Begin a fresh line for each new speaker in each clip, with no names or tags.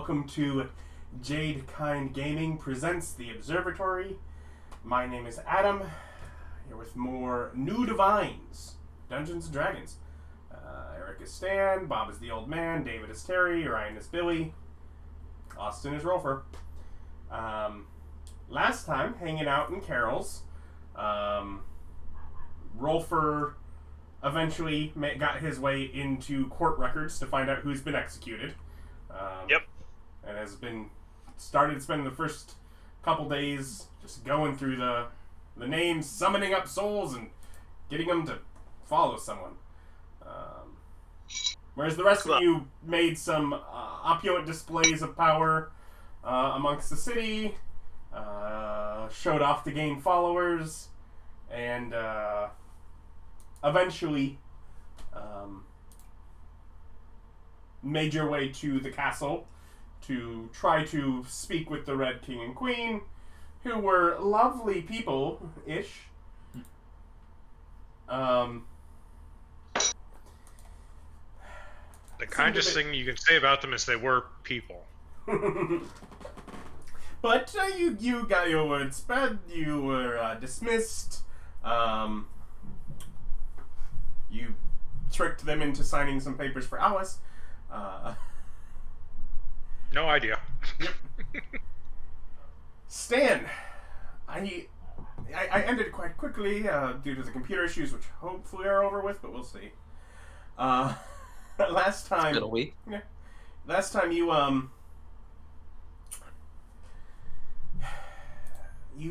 welcome to Jade Kind Gaming presents The Observatory. My name is Adam, here with more New Divines, Dungeons & Dragons. Eric is Stan, Bob is the old man, David is Terry, Ryan is Billy, Austin is Rolfur. Last time, hanging out in Carrolls, Rolfur eventually got his way into court records to find out who's been executed.
Yep.
And has started spending the first couple days just going through the names, summoning up souls, and getting them to follow someone. Whereas the rest of you made some opulent displays of power amongst the city, showed off to gain followers, and eventually made your way to the castle to try to speak with the Red King and Queen, who were lovely people-ish.
The kindest thing you can say about them is they were people.
But you got your words spread. You were dismissed. You tricked them into signing some papers for Alice.
No idea.
Stan, I ended quite quickly due to the computer issues, which hopefully are over with, but we'll see. Last time,
it's been a week.
Yeah. Last time you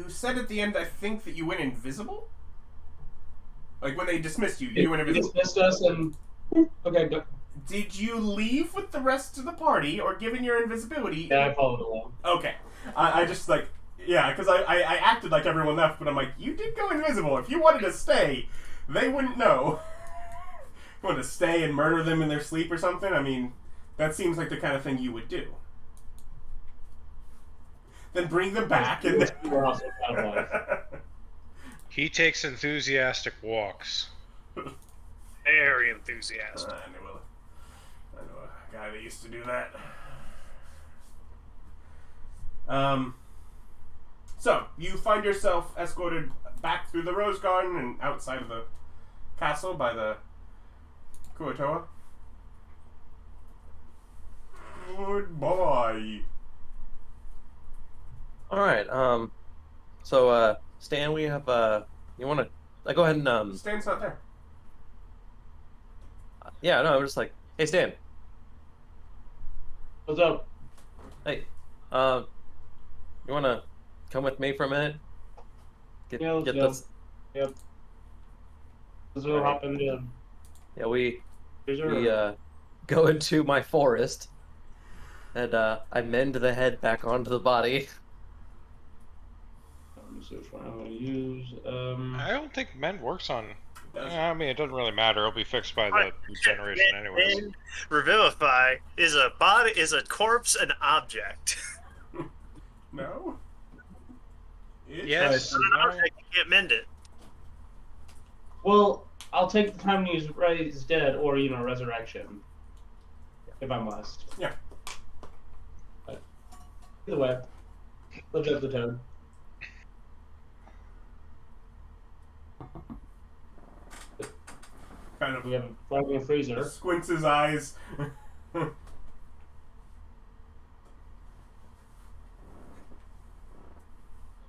said at the end, I think, that you went invisible. Like when they dismissed you, you went invisible.
They dismissed us and okay, go.
Did you leave with the rest of the party, or given your invisibility?
Yeah, I followed along.
Okay, I just like because I acted like everyone left, but I'm like, you did go invisible. If you wanted to stay, they wouldn't know. You wanted to stay and murder them in their sleep or something? I mean, that seems like the kind of thing you would do. Then bring them back and.
We're also out of life.
He takes enthusiastic walks.
Very enthusiastic.
I know a guy that used to do that. So, you find yourself escorted back through the Rose Garden and outside of the castle by the Kuotoa. Goodbye.
Alright, so, Stan, we have, you wanna, go ahead and,
Stan's not there.
yeah, no, I'm just like, hey, Stan.
What's up?
Hey, you wanna come with me for a minute?
Let's go.
This.
Yep. This is what happened.
Yeah, we
Sure.
go into my forest, and, I mend the head back onto the body.
So which one I'm going to use.
I don't think mend works on. I mean, it doesn't really matter. It'll be fixed by the regeneration anyways.
Revivify is a corpse an object?
No?
Yes.
It's not an object, you can't mend it.
Well, I'll take the time to use Raise Dead or, Resurrection. If I must.
Yeah.
But either way, lift up the toad.
Kind of
We have a flagging freezer.
squints his eyes.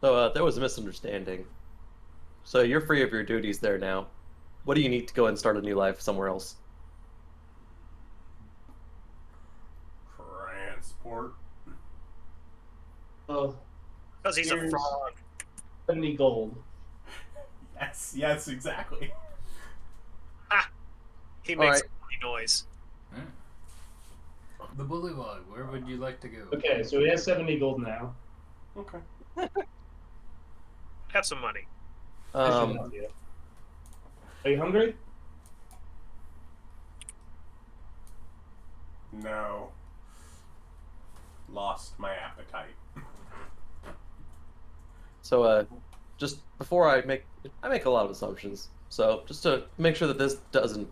So, there was a misunderstanding. So, you're free of your duties there now. What do you need to go and start a new life somewhere else?
Transport.
Oh,
Because he's a
Here's-
frog.
70 gold.
Yes, exactly.
He makes
Alright.
a funny noise.
The Bullywug, where would you like to go?
Okay, so he has 70 gold now.
Okay.
Have some money.
I should help you. Are you hungry?
No. Lost my appetite.
So, just before I make a lot of assumptions. So, just to make sure that this doesn't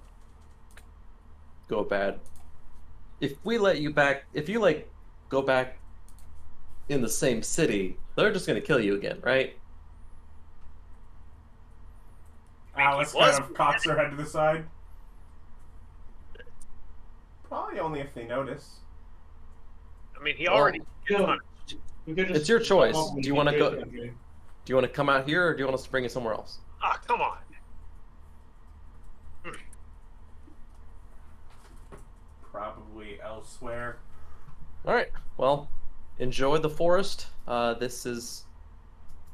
go bad. If we let you back, if you go back in the same city, they're just going to kill you again, right?
Alice
was-
kind of cocks her head to the side. Probably only if they notice.
I mean, he
Well,
already.
We could just
It's your choice.
go home
Do you
and
want to
keep
go?
it.
Do you want to come out here, or do you want us to bring you somewhere else?
Ah, come on.
Probably elsewhere.
All right. Well, enjoy the forest. This is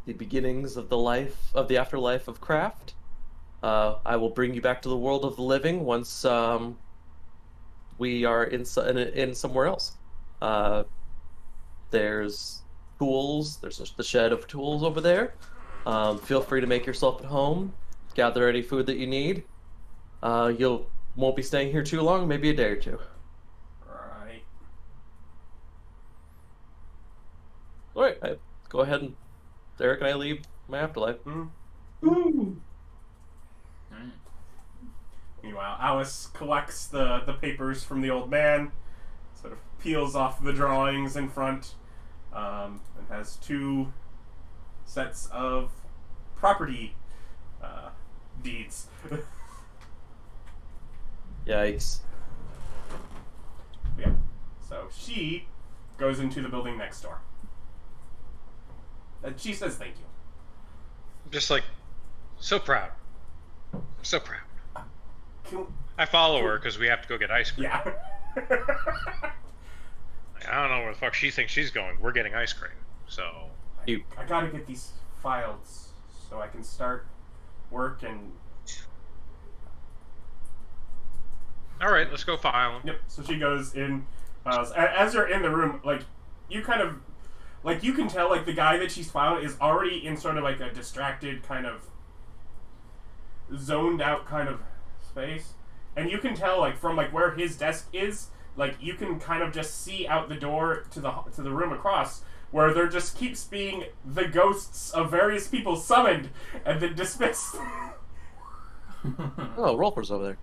the beginnings of the afterlife of Craft. I will bring you back to the world of the living once we are in somewhere else. There's tools. There's the shed of tools over there. Feel free to make yourself at home. Gather any food that you need. You won't be staying here too long, maybe a day or two.
Right.
All right, go ahead and Derek and I leave my afterlife.
Woo!
Alright.
Meanwhile, Alice collects the papers from the old man, sort of peels off the drawings in front, and has 2 sets of property deeds.
Yikes.
Yeah. So she goes into the building next door. And she says thank you.
Just like, so proud. I'm so proud.
Can,
I follow her because we have to go get ice cream.
yeah.
I don't know where the fuck she thinks she's going. We're getting ice cream. So,
You
I gotta get these files so I can start work and...
all right, let's go file them.
Yep, so she goes in. As you're in the room, like, you kind of... Like, you can tell, like, the guy that she's filing is already in sort of, like, a distracted kind of... zoned out kind of space. And you can tell, like, from, like, where his desk is, like, you can kind of just see out the door to the room across, where there just keeps being the ghosts of various people summoned and then dismissed.
Oh, Rolfur's over there.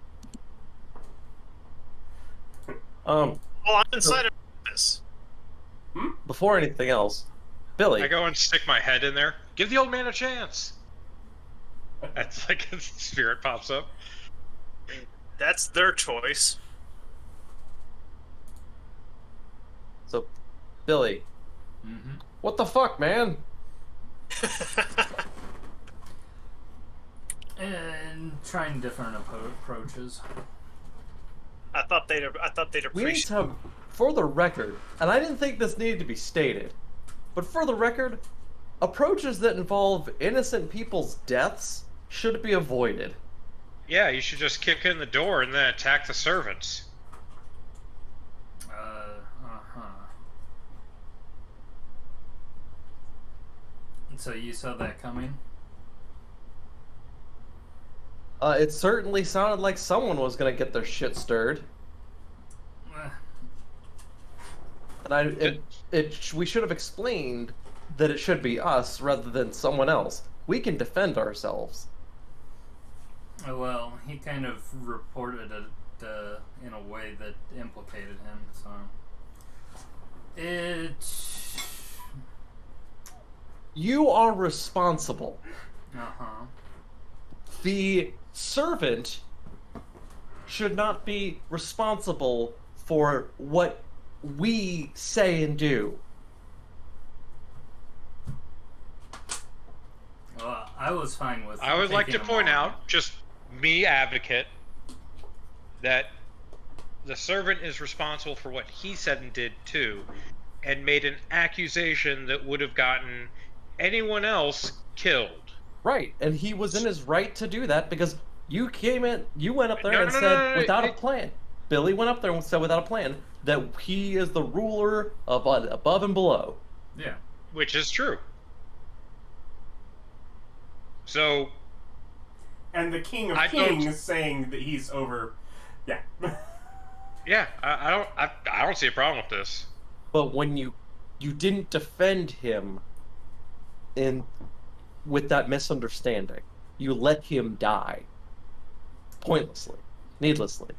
Oh, I'm inside of this.
Before anything else, Billy.
I go and stick my head in there. Give the old man a chance. That's like a spirit pops up.
That's their choice.
So, Billy,
Mm-hmm.
what the fuck, man?
And trying different approaches.
I thought they'd
We need
appreciate.
to, for the record, and I didn't think this needed to be stated, but for the record, approaches that involve innocent people's deaths should be avoided.
Yeah, you should just kick in the door and then attack the servants.
So you saw that coming?
It certainly sounded like someone was gonna get their shit stirred, and we should have explained that it should be us rather than someone else. We can defend ourselves.
Well, he kind of reported it in a way that implicated him, so...
You are responsible.
Uh-huh.
The servant should not be responsible for what we say and do.
Well, I was fine with
I would like to
taking him
point
on.
out, just me advocate, that the servant is responsible for what he said and did too, and made an accusation that would have gotten anyone else killed.
Right, and he was in his right to do that because you went up there
No,
and
no, no,
said
no, no,
without a
it-
plan. Billy went up there and said without a plan that he is the ruler of above and below.
Yeah.
Which is true. So,
And the King of
I don't-
Kings saying that he's over... Yeah.
yeah, I don't see a problem with this.
But when you didn't defend him with that misunderstanding, you let him die pointlessly, needlessly,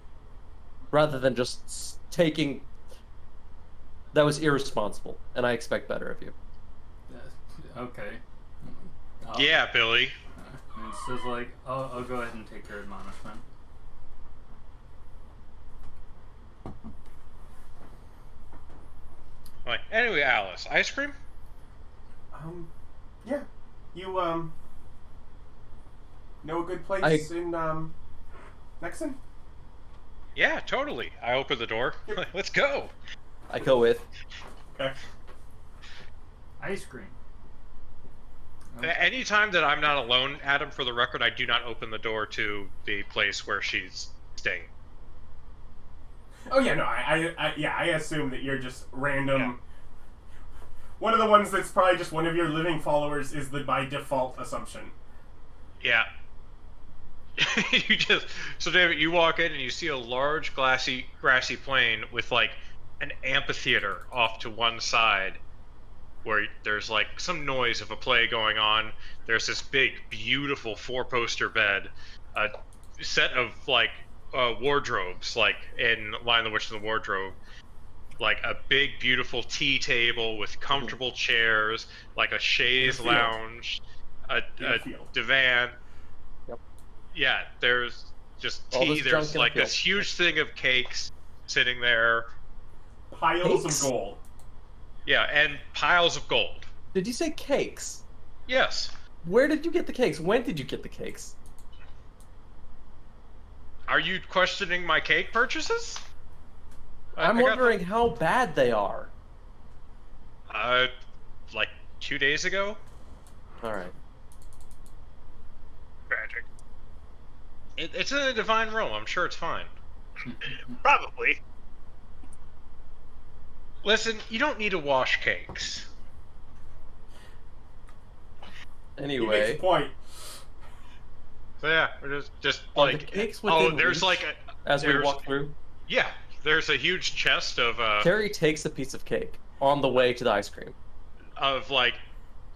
rather than just taking That was irresponsible, and I expect better of you.
Okay.
Yeah, Billy.
And it says like, I'll go ahead and take your admonishment.
Like, anyway, Alice, ice cream?
Yeah. You, know a good place in, Nexin?
Yeah, totally. I open the door. Let's go.
I go with.
Okay.
Ice cream.
Anytime that I'm not alone, Adam, for the record, I do not open the door to the place where she's staying.
Oh yeah, no, I assume that you're just random. Yeah. One of the ones that's probably just one of your living followers is the by default assumption.
Yeah. So David, you walk in and you see a large grassy plain with like an amphitheater off to one side, where there's like some noise of a play going on. There's this big, beautiful 4-poster bed, a set of like wardrobes, like in Lion the Witch and the Wardrobe, like a big, beautiful tea table with comfortable chairs, like a chaise lounge, a divan.
Yep.
Yeah, there's just
All
tea.
this
There's
junk
like
in a
this huge thing of cakes sitting there.
Piles
Cakes?
of gold.
Yeah, and piles of gold.
Did you say cakes?
Yes.
Where did you get the cakes? When did you get the cakes?
Are you questioning my cake purchases?
I'm wondering how bad they are.
Like 2 days ago?
Alright.
Tragic. It's in a divine realm. I'm sure it's fine.
Probably.
Listen, you don't need to wash cakes.
He makes
Anyway.
a point.
So yeah, we're just
Are
like
the cakes within
there's
reach
like
as we
there's-
walk through?
yeah, there's a huge chest of
Carrie takes a piece of cake on the way to the ice cream.
like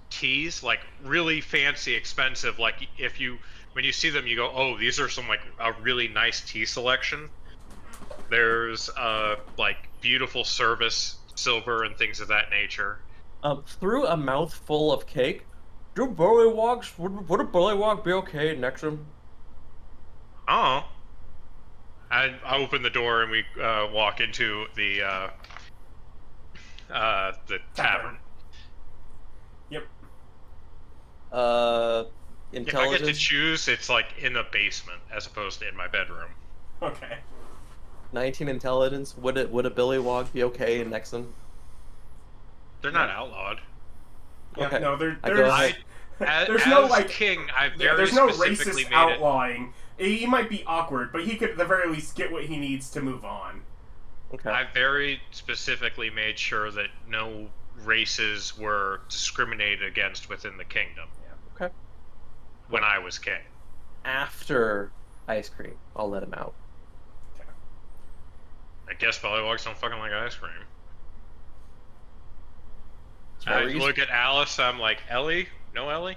teas, like really fancy, expensive. Like when you see them, you go, oh, these are some like a really nice tea selection. There's like beautiful service silver and things of that nature.
Through a mouthful of cake, would a bullywog be okay, Nexin?
Oh. I open the door and we walk into the tavern.
Yep.
If I
Intelligence.
get to choose, it's like in the basement as opposed to in my bedroom.
Okay.
19 intelligence. Would a bullywog be okay in Nexin?
They're not outlawed.
Yeah,
Okay.
no,
I go ahead.
there's
As
no like
king, I
yeah,
very
there's no
specifically
racist
made it.
outlawing. He might be awkward, but he could at the very least get what he needs to move on.
Okay.
I very specifically made sure that no races were discriminated against within the kingdom.
Yeah.
Okay.
When I was king.
After ice cream, I'll let him out.
I guess pollywogs don't fucking like ice cream.
It's
I
very easy.
look at Alice, I'm like, Eili? No Eili?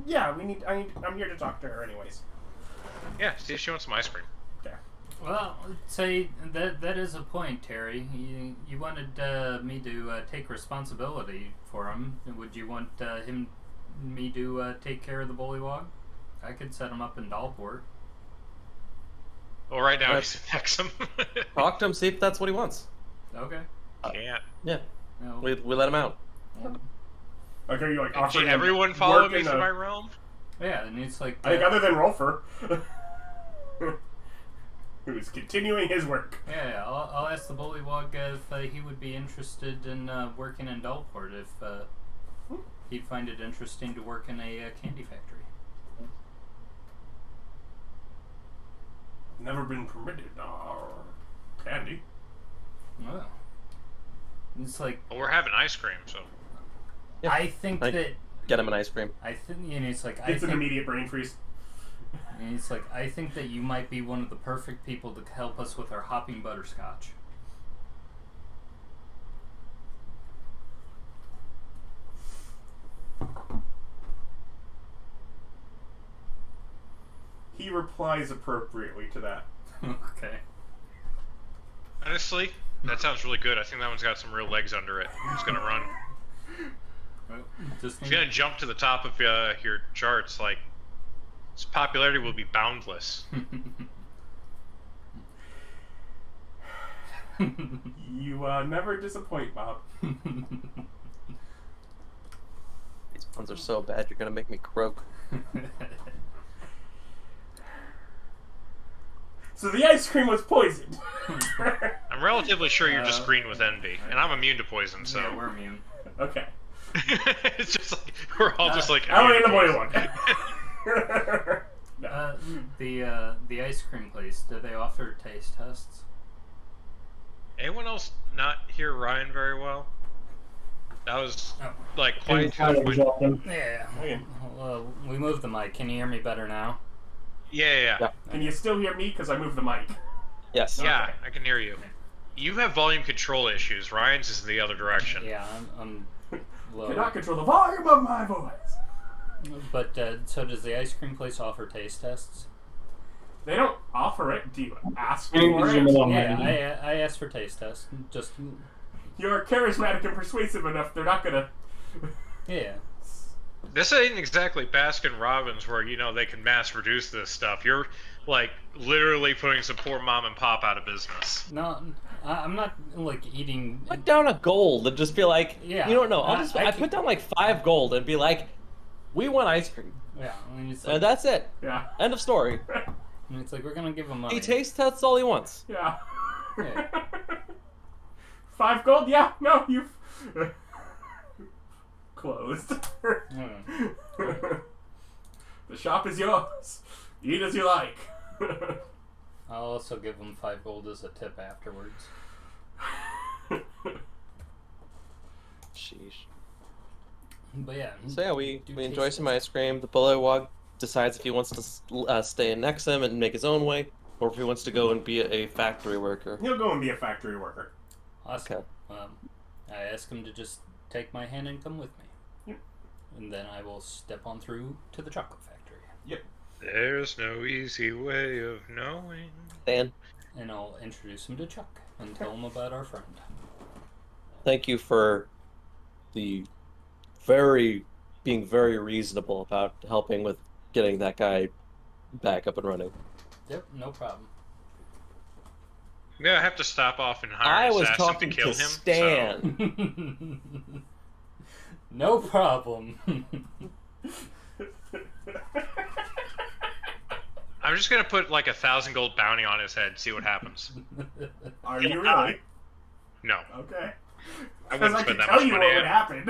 Yeah, I'm here to talk to her anyways.
Yeah, see if she wants some ice cream.
Well, say that is a point, Terry. You wanted me to take responsibility for him. Would you want me to take care of the bullywog? I could set him up in Dalport.
Well, right now
Let's-
he's in Hexham.
Talk to him, see if that's what he wants.
Okay.
Can't.
Yeah,
No.
we let him out.
Like, are you like
Did
offering him
everyone follow
work
me
in
for
a-
my realm?
Yeah, and it's like
I think other than Rolfur, who's continuing his work.
yeah, I'll ask the bullywog if he would be interested in working in Dalport, if he'd find it interesting to work in a candy factory.
Never been permitted. Candy.
Well, it's like
Well, we're having ice cream, so.
Yeah,
I think
I-
that
Get him an ice cream.
I think it's like
It's an immediate brain freeze.
I think that you might be one of the perfect people to help us with our hopping butterscotch.
He replies appropriately to that.
Okay.
Honestly, That sounds really good. I think that one's got some real legs under it. It's gonna run.
Well, just
It's gonna jump to the top of your charts. Like, its popularity will be boundless.
You never disappoint, Bob.
These puns are so bad, you're gonna make me croak.
So the ice cream was poisoned.
I'm relatively sure you're just green with envy, and I'm immune to poison, so
Yeah, we're immune.
Okay.
it's just like we're all just like.
I only
immune
the
to
boy
poison.
one.
The ice cream place, do they offer taste tests?
Anyone else not hear Ryan very well? That was like quiet to
Kind
the
of
point.
exhausting.
Yeah.
Okay.
We moved the mic. Can you hear me better now?
Yeah.
Yeah.
Can you still hear me? Because I moved the mic.
Yes.
Yeah,
Okay.
I can hear you. You have volume control issues. Ryan's is in the other direction.
Yeah, I'm low.
Cannot control the volume of my voice.
But so does the ice cream place offer taste tests?
They don't offer it. Do you ask
I think
for
zoom in
it?
on
Yeah,
that.
I asked for taste tests. Just
You're charismatic and persuasive enough. They're not gonna.
yeah.
This ain't exactly Baskin Robbins where, they can mass produce this stuff. You're, like, literally putting some poor mom and pop out of business.
No, I'm not like eating.
Put down a gold and just be like,
Yeah.
you don't know.
I
I put down like 5 gold and be like, we want ice cream.
Yeah, I mean, it's
And
like,
that's it.
Yeah.
End of story.
it's like we're gonna give him money.
He taste tests all he wants.
Yeah.
Yeah.
5 gold? Yeah. No, you've closed. The shop is yours. Eat as you like.
I'll also give him 5 gold as a tip afterwards.
Sheesh.
But yeah.
So yeah, we
do
enjoy
taste
some
tests.
ice cream. The Bullywog decides if he wants to stay in Nexin and make his own way, or if he wants to go and be a factory worker.
He'll go and be a factory worker.
Awesome.
Okay.
I ask him to just take my hand and come with me.
Yep.
And then I will step on through to the chocolate factory.
Yep.
There's no easy way of knowing.
Dan,
And I'll introduce him to Chuck and tell him about our friend.
thank you for being very reasonable about helping with getting that guy back up and running.
Yep, no problem.
Yeah, I have to stop off and hire
I
an
was
assassin
talking
to kill
to
him.
Stan.
No problem.
I'm just gonna put like 1,000 gold bounty on his head, see what happens.
Are you really?
No,
Okay.
I
Because
wouldn't
I
spend
can
that
tell
much
you what
money.
would happen.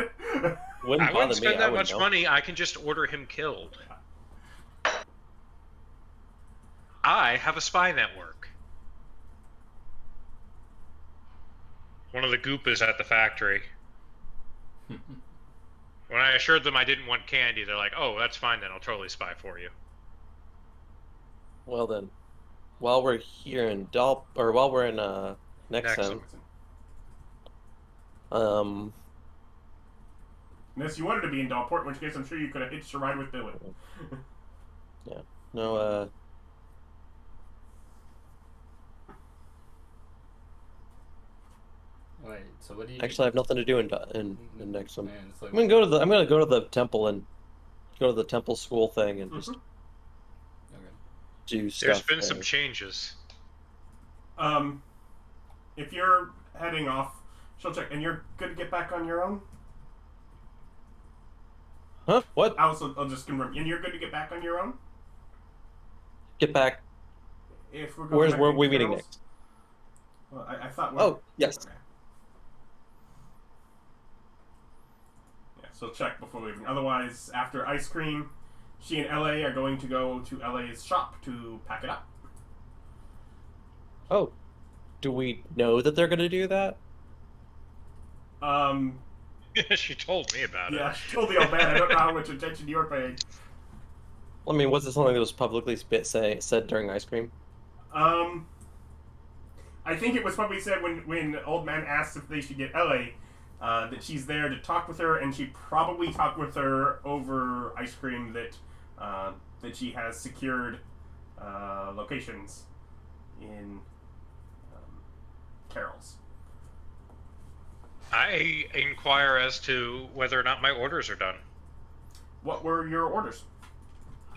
Wouldn't
I
bother
wouldn't
me.
spend
I
that
would
much
know.
money. I can just order him killed. I have a spy network. One of the goop is at the factory. When I assured them I didn't want candy, they're like, "Oh, that's fine then. I'll totally spy for you."
Well then, while we're here in while we're in Nexin,
Unless you wanted to be in Dalport, in which case I'm sure you could have hitched a ride with Billy.
no
Wait, so what do you
actually I have nothing to do in Nexin.
Man, it's like,
I'm gonna go to the temple and go to the temple school thing and just
okay.
do stuff.
There's been
there.
some changes.
If you're heading off, she'll check, and you're good to get back on your own?
Huh? What?
I'll just confirm. And you're good to get back on your own?
Get back.
If we're going
Where
back
are
to
we meeting
Carrolls?
next?
Well, I thought...
Oh, yes.
Okay. Yeah, so check before leaving. Otherwise, after ice cream, she and LA are going to go to LA's shop to pack it up.
Oh, do we know that they're gonna do that?
She told me about
Yeah,
it.
she told me all bad. I don't know how much attention you're paying.
I mean, was it something that was publicly said during ice cream?
I think it was probably said when Old Man asked if they should get LA, that she's there to talk with her, and she probably talked with her over ice cream that she has secured locations in Carrolls.
I inquire as to whether or not my orders are done.
What were your orders?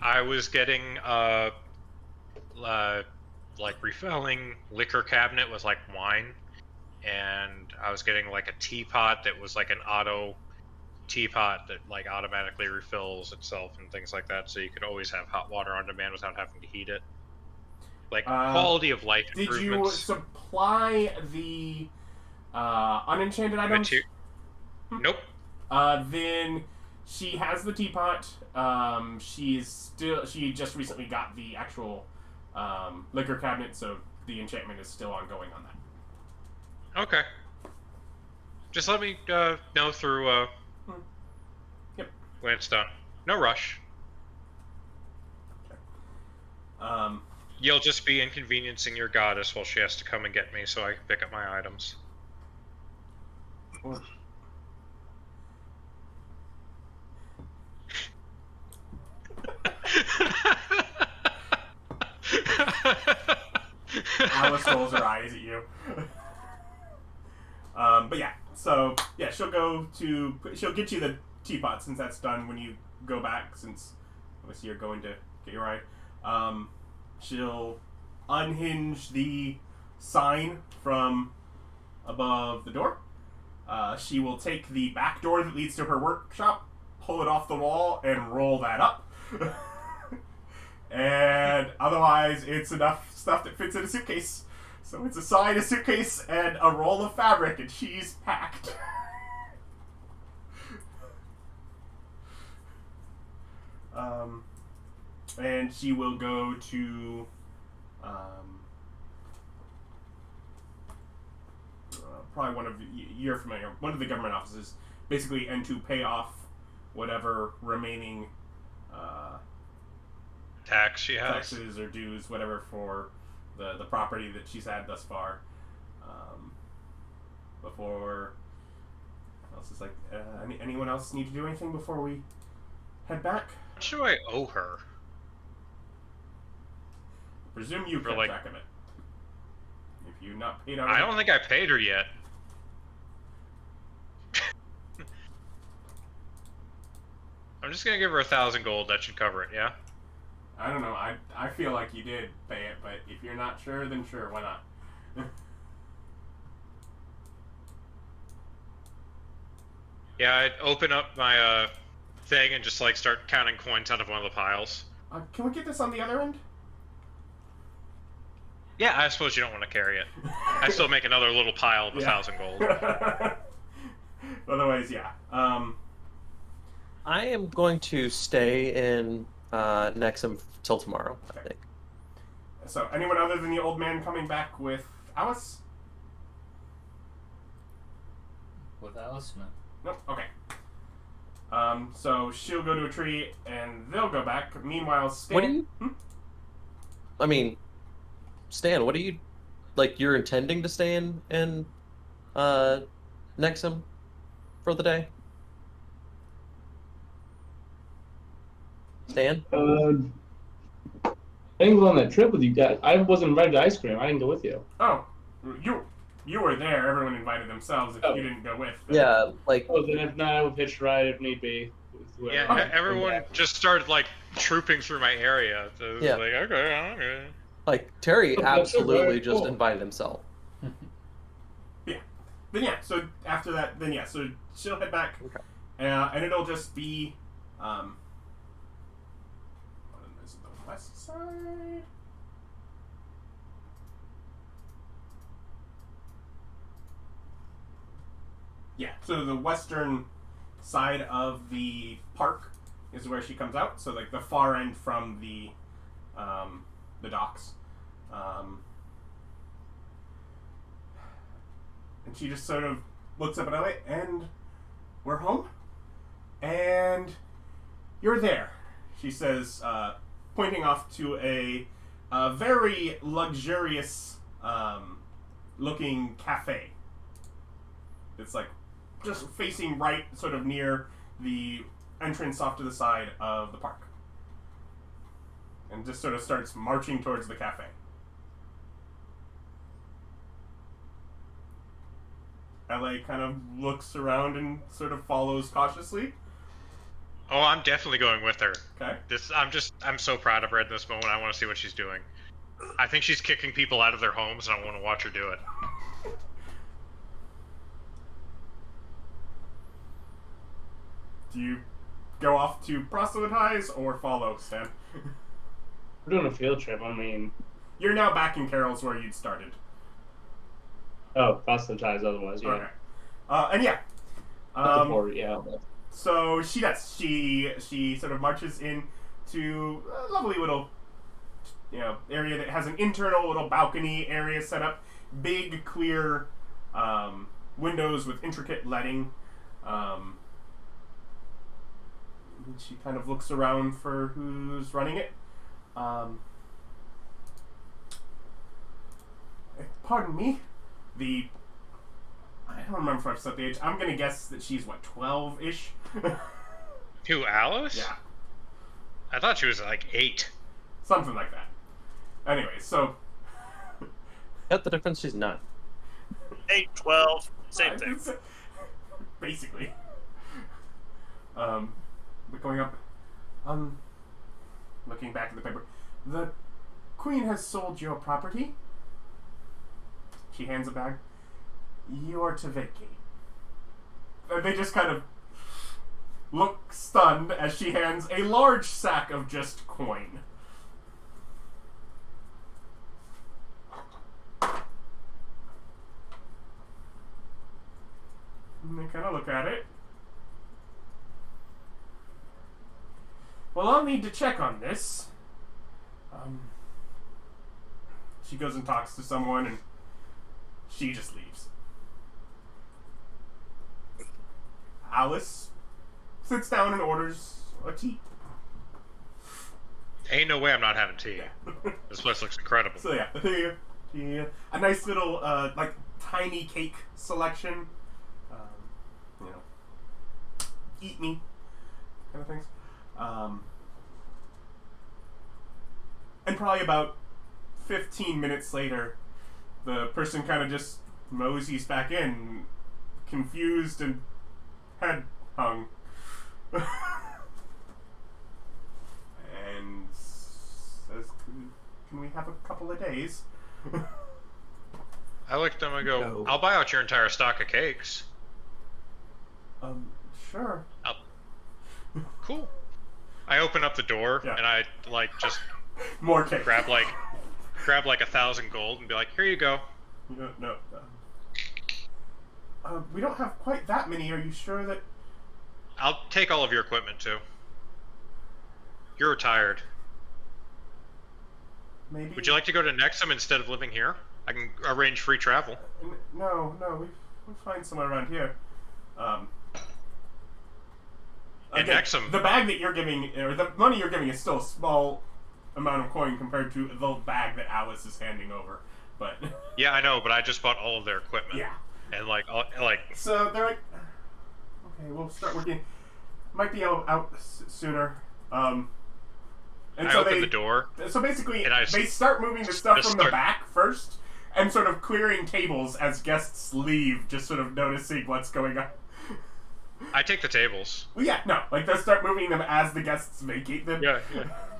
I was getting like refilling liquor cabinet with like wine, and I was getting like a teapot that was like an auto teapot that like automatically refills itself and things like that, so you could always have hot water on demand without having to heat it. Like quality of life
Did
improvements.
you supply the unenchanted items?
Nope.
Then she has the teapot. She just recently got the actual liquor cabinet, so the enchantment is still ongoing on that.
Okay. Just let me know through
Yep.
when it's done. No rush.
Okay.
You'll just be inconveniencing your goddess while she has to come and get me so I can pick up my items.
Alice rolls her eyes at you. But yeah, so yeah, she'll get you the teapot since that's done when you go back, since obviously you're going to get your ride. She'll unhinge the sign from above the door. She will take the back door that leads to her workshop, pull it off the wall, and roll that up. And otherwise, it's enough stuff that fits in a suitcase. So it's a sign, a suitcase, and a roll of fabric, and she's packed. And she will go to probably you're familiar, one of the government offices, basically, and to pay off whatever remaining
Tax she has.
taxes or dues, whatever, for the property that she's had thus far. Before else is like, anyone else need to do anything before we head back?
How much do I owe her?
Presume you kept track of it. If you not paid on
I don't think I paid her yet. I'm just gonna give her 1,000 gold. That should cover it, yeah?
I don't know. I feel like you did pay it, but if you're not sure, then sure, why not?
Yeah, I'd open up my thing and just like start counting coins out of one of the piles.
Can we get this on the other end?
Yeah, I suppose you don't want to carry it. I still make another little pile of 1,000 gold.
Otherwise, yeah.
I am going to stay in Nexin till tomorrow, I think.
So, anyone other than the old man coming back with Alice?
With Alice, no.
Nope. Okay. So she'll go to a tree, and they'll go back. Meanwhile, Stan.
What do you? I mean, Stan, what do you like? You're intending to stay in Nexin for the day? Stan?
I didn't go on that trip with you guys. I wasn't invited to ice cream. I didn't go with you.
Oh, you were there. Everyone invited themselves if you didn't go with.
Yeah, like.
Oh, then if not, I would hitch a ride if need be.
Yeah, everyone just started like trooping through my area. So it was like, okay.
Like Terry
Oh, that's
absolutely
very
just
cool.
invited himself.
Yeah. Then yeah. So after that, then yeah. So she'll head back,
Okay.
and it'll just be, is it the west side? Yeah. So the western side of the park is where she comes out. So like the far end from the docks. And she just sort of looks up at Eili, and we're home? And you're there, she says, pointing off to a very luxurious looking cafe. It's like just facing right, sort of near the entrance off to the side of the park. And just sort of starts marching towards the cafe. Eili kind of looks around and sort of follows cautiously.
Oh, I'm definitely going with her.
Okay.
I'm so proud of her at this moment. I want to see what she's doing. I think she's kicking people out of their homes, and I want to watch her do it.
Do you go off to proselytize or follow, Stan?
We're doing a field trip. I mean,
You're now back in Carrolls where you'd started.
proselytize otherwise, yeah.
Okay. And yeah.
At the port, yeah.
So she does. She sort of marches in to a lovely little, area that has an internal little balcony area set up, big clear windows with intricate letting. She kind of looks around for who's running it. Pardon me. I don't remember if I've set the age. I'm gonna guess that she's 12-ish.
Who, Alice?
Yeah.
I thought she was like 8.
Something like that. Anyway, so
Cut the difference, she's 9.
8, 12, same thing.
Basically. But going up, looking back at the paper, the Queen has sold your property. She hands a bag. You are to vacate. They just kind of look stunned as she hands a large sack of just coin. And they kind of look at it. Well, I'll need to check on this. She goes and talks to someone, and she just leaves. Alice sits down and orders a tea.
Ain't no way I'm not having tea. This place looks incredible.
So yeah, a nice little like tiny cake selection. Eat me kind of things. And probably about 15 minutes later, the person kind of just moseys back in, confused and head hung. And says, can we have a couple of days?
I look at them and go,
No.
I'll buy out your entire stock of cakes.
Sure.
Cool. I open up the door
Yeah.
and I just
More cake.
grab 1,000 gold and be like, here you go.
No. We don't have quite that many. Are you sure that...
I'll take all of your equipment too. You're retired.
Maybe...
Would you like to go to Nexin instead of living here? I can arrange free travel.
No, we'll find somewhere around here.
In
Again,
Nexin.
the bag that you're giving, or the money you're giving, is still a small amount of coin compared to the bag that Alice is handing over. But
Yeah, I know, but I just bought all of their equipment.
yeah,
And
so they're like, okay, we'll start working. Might be out sooner. And
I
so
open the door.
So basically,
And
they start moving the stuff
just
from the
start-
back first, and sort of clearing tables as guests leave, just sort of noticing what's going on.
I take the tables.
Well, yeah, no, like they'll start moving them as the guests vacate them.
Yeah.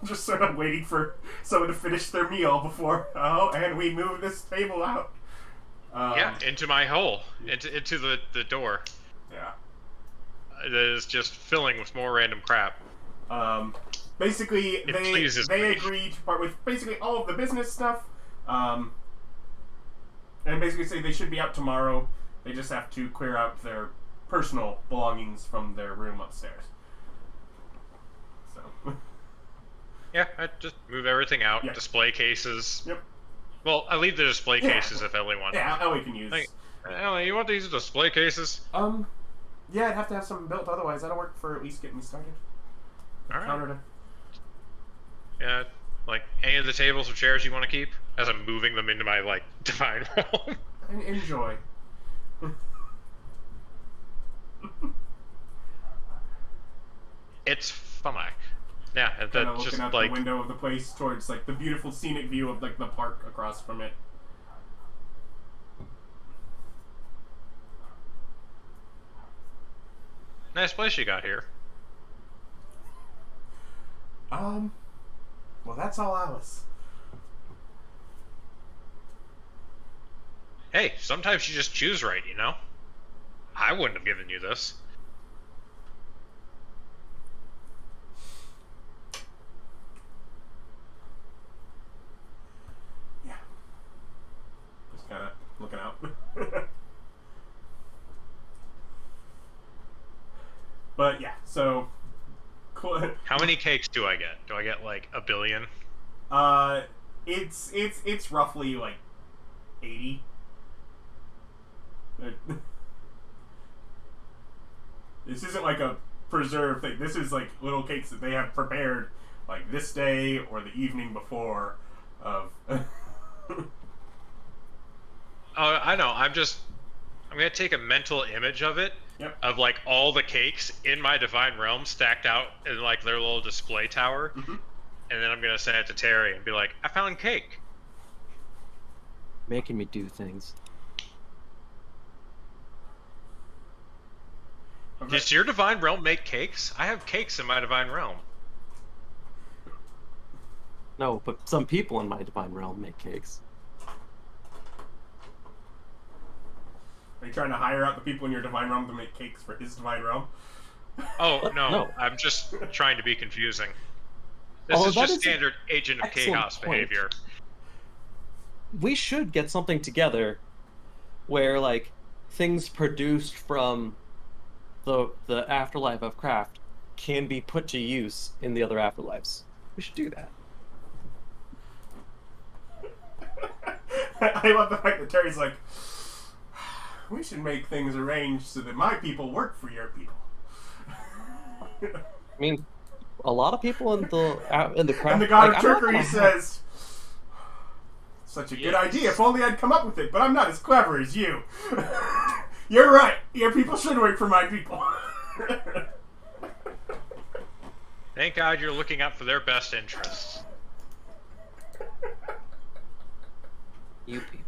Just sort of waiting for someone to finish their meal before, and we move this table out.
Yeah, into my hole. Into the door.
Yeah.
That is just filling with more random crap.
Basically,
It
they
pleases me.
agree to part with basically all of the business stuff, and basically say they should be out tomorrow. They just have to clear out their personal belongings from their room upstairs. So.
Yeah, I just move everything out.
Yeah.
Display cases.
Yep.
Well, I leave the display
Yeah.
cases if Eili wants.
Yeah, Eili can use.
Like, Eili, you want these display cases?
Yeah, I'd have to have something built. Otherwise, that'll work for at least getting me started.
All right.
Counter to...
Yeah, like any of the tables or chairs you want to keep, as I'm moving them into my divine realm.
Enjoy.
It's fun. Yeah,
Kind of
that's
looking
just
out the window of the place towards the beautiful scenic view of the park across from it.
Nice place you got here.
Well, that's all Alice.
Hey, sometimes you just choose right, you know? I wouldn't have given you this.
Yeah. Just kind of looking out. But yeah, so
How many cakes do I get? Do I get like a billion?
it's roughly like 80. This isn't like a preserved thing. This is like little cakes that they have prepared like this day or the evening before of
Oh, I know. I'm gonna take a mental image of it.
Yep.
Of like all the cakes in my divine realm stacked out in like their little display tower.
Mhm.
And then I'm gonna send it to Terry and be like, I found cake.
Making me do things.
Okay.
Does your divine realm make cakes? I have cakes in my divine realm.
No, but some people in my divine realm make cakes.
Are you trying to hire out the people in your divine realm to make cakes for his divine realm?
Oh,
What?
no,
No.
I'm just trying to be confusing. This
Although
is
that
just
is an
standard Agent of
excellent
Chaos
point.
behavior.
We should get something together where like things produced from the afterlife of craft can be put to use in the other afterlives. We should do that.
I love the fact that Terry's like, we should make things arranged so that my people work for your people.
I mean, a lot of people in the craft.
And the god
like,
of
I'm not
trickery
gonna
says, such a good
Yes.
idea. If only I'd come up with it, but I'm not as clever as you. You're right. Your people should work for my people.
Thank God you're looking out for their best interests.
You people.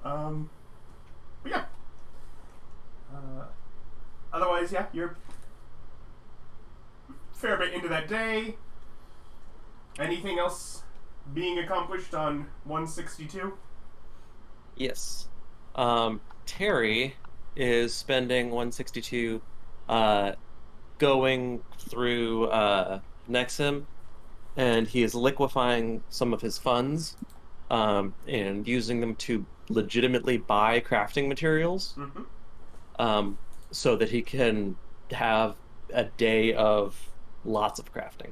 But yeah. Otherwise, yeah, you're a fair bit into that day. Anything else being accomplished on 162?
Yes. Terry is spending 162 going through Nexin, and he is liquefying some of his funds and using them to legitimately buy crafting materials
Mm-hmm.
so that he can have a day of lots of crafting.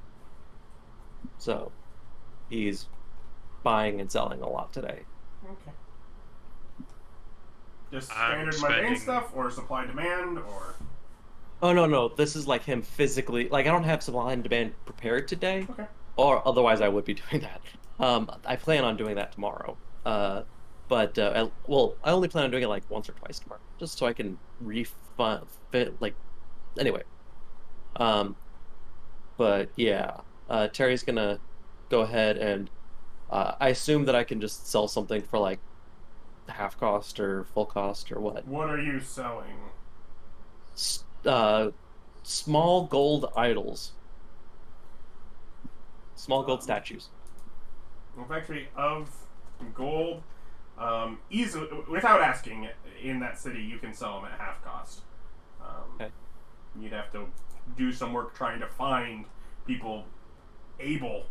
So he's buying and selling a lot today.
Okay. Just
I'm
standard mundane
spending-
stuff, or supply demand, or
Oh no, this is like him physically. Like I don't have supply and demand prepared today,
okay.
or otherwise I would be doing that. I plan on doing that tomorrow. But I only plan on doing it like once or twice tomorrow, just so I can refund fit. Like anyway. But yeah, Terry's gonna go ahead and I assume that I can just sell something for like half cost or full cost or what.
What are you selling?
Small gold idols. Small gold statues.
Well, actually, of gold, easily, without asking, in that city, you can sell them at half cost.
Okay.
You'd have to do some work trying to find people able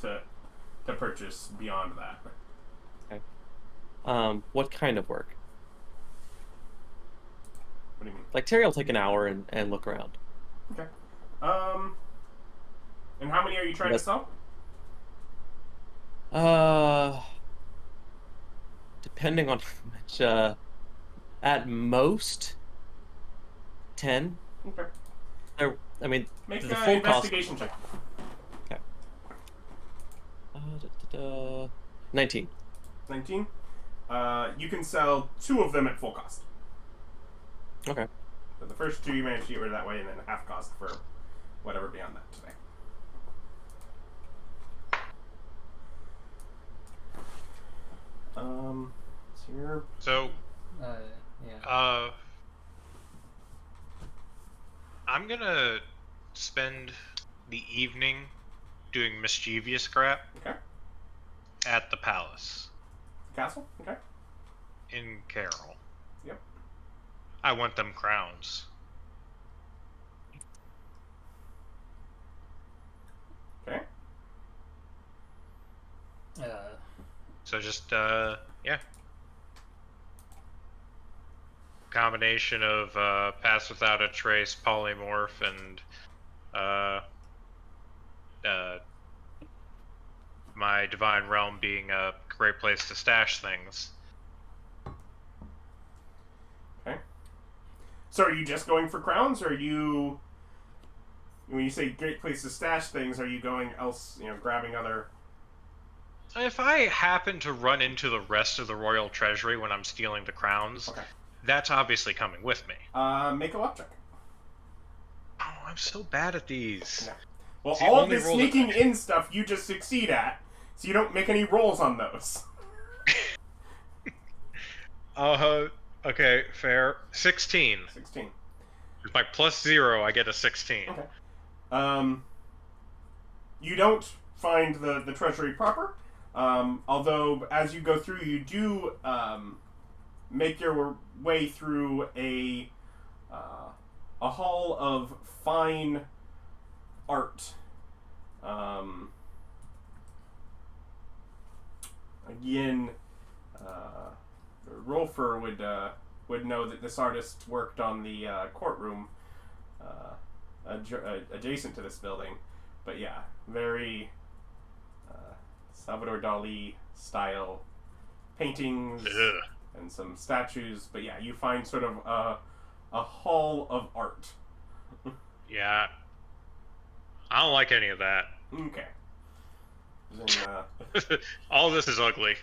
to purchase beyond that.
What kind of work?
What do you mean?
Like Terry will take an hour and look around.
Okay. And how many are you trying to sell?
Depending on how much, at most 10.
Okay.
I mean,
Make
the
an
full cost.
investigation check.
Okay. 19.
19. You can sell 2 of them at full cost.
Okay.
So the first 2 you manage to get rid of that way, and then half cost for whatever beyond that today. So you're
So,
Yeah.
I'm gonna spend the evening doing mischievous crap
Okay.
at the palace
Castle? Okay.
in Carroll.
Yep.
I want them crowns.
Okay.
So just, yeah. Combination of Pass Without a Trace, Polymorph, and my Divine Realm being a great place to stash things.
Okay. So are you just going for crowns, or are you... When you say great place to stash things, are you going else, grabbing other...
If I happen to run into the rest of the royal treasury when I'm stealing the crowns,
Okay.
that's obviously coming with me.
Make a luck check.
Oh, I'm so bad at these.
Yeah. Well,
See,
all of
only
this
roll
sneaking in stuff you just succeed at, so you don't make any rolls on those.
Okay, fair. 16.
16.
With my +0, I get a 16.
Okay. You don't find the treasury proper, although as you go through, you do make your way through a hall of fine art. Again, Rolfur would know that this artist worked on the courtroom adjacent to this building, but yeah, very Salvador Dali style paintings
Ugh.
and some statues. But yeah, you find sort of a hall of art.
Yeah. I don't like any of that.
Okay. Then,
All this is ugly.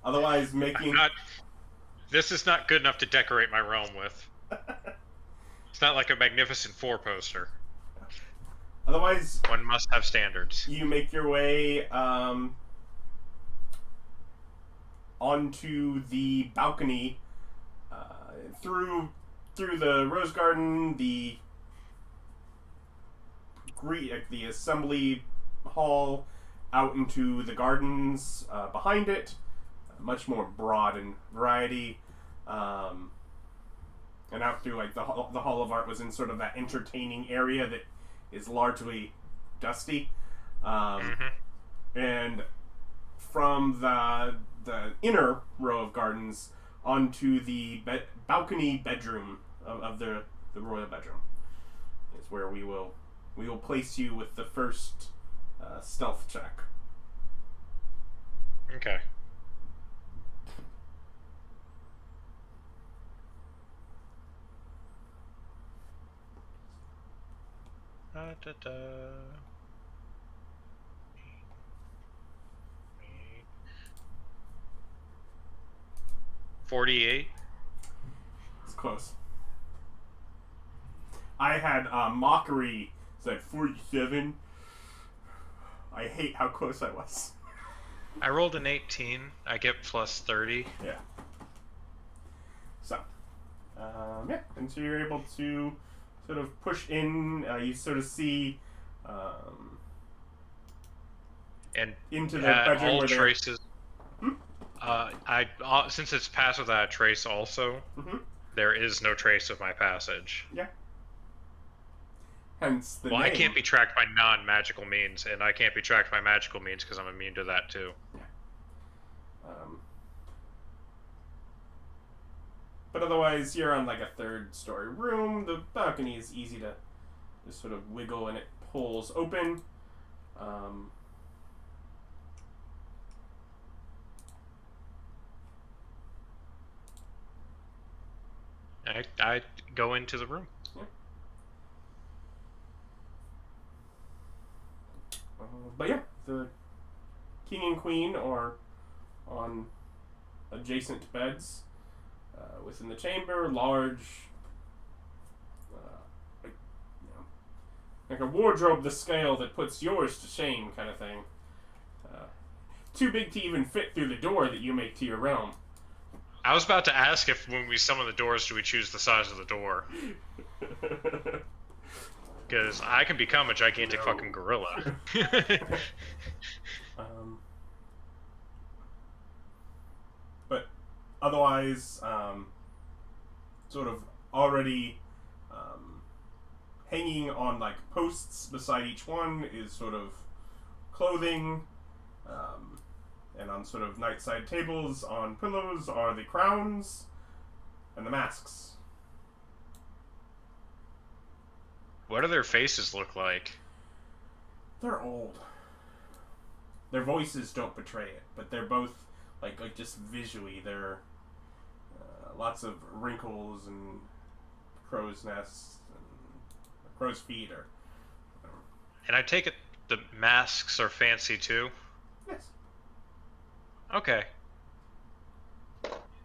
otherwise, making
This is not good enough to decorate my realm with. It's not like a Magnificent Four poster.
otherwise,
One must have standards.
you make your way onto the balcony, through the rose garden, the assembly hall, out into the gardens behind it. Much more broad and variety, and out through the hall of art was in sort of that entertaining area that is largely dusty, and from the inner row of gardens onto the balcony bedroom of the royal bedroom is where we will place you with the first stealth check.
Okay. Da, da. 48.
It's close. I had mockery said 47. I hate how close I was.
I rolled an 18. I get +30.
Yeah. So, yeah, and so you're able to sort of push in. You sort of see
And
into the bedroom
all
where they're...
traces. Since it's Pass Without a Trace also, there is no trace of my passage.
Yeah. Hence the
Well,
name.
I can't be tracked by non-magical means, and I can't be tracked by magical means because I'm immune to that too.
Yeah. But otherwise, you're on a third-story room. The balcony is easy to just sort of wiggle, and it pulls open.
I go into the room.
Yeah. But yeah, the king and queen are on adjacent beds within the chamber, large, like a wardrobe the scale that puts yours to shame kind of thing. Too big to even fit through the door that you make to your realm.
I was about to ask if when we summon the doors, do we choose the size of the door? Because I can become a gigantic fucking gorilla.
But otherwise, sort of already hanging on like posts beside each one is sort of clothing, and on sort of nightside tables on pillows are the crowns and the masks.
What do their faces look like?
They're old. Their voices don't betray it, but they're both like just visually, they're lots of wrinkles and crow's nests and crow's feet, or whatever.
And I take it the masks are fancy too?
Yes.
Okay.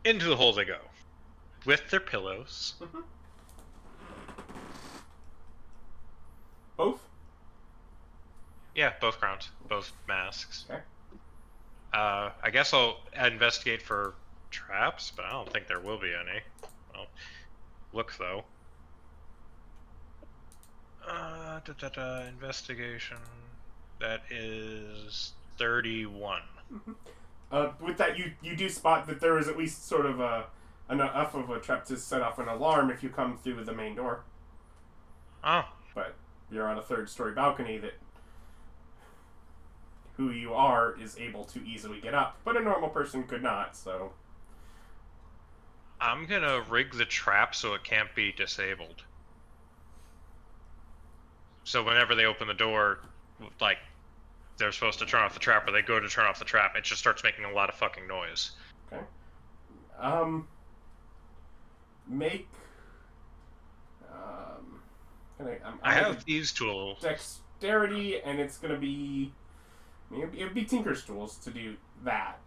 Into the hole they go. With their pillows.
Mm-hmm. Both?
Yeah, both crowns. Both masks.
Okay.
I guess I'll investigate for traps, but I don't think there will be any. Well, look though. Investigation. That is 31.
Mm-hmm. With that, you do spot that there is at least sort of enough of a trap to set off an alarm if you come through the main door.
Oh.
But you're on a third-story balcony that who you are is able to easily get up, but a normal person could not, so...
I'm gonna rig the trap so it can't be disabled. So whenever they open the door, like, they're supposed to turn off the trap, or they go to turn off the trap, it just starts making a lot of fucking noise.
Okay. Make...
I have these tools.
Dexterity, and it's gonna be... It'd be Tinker's tools to do that.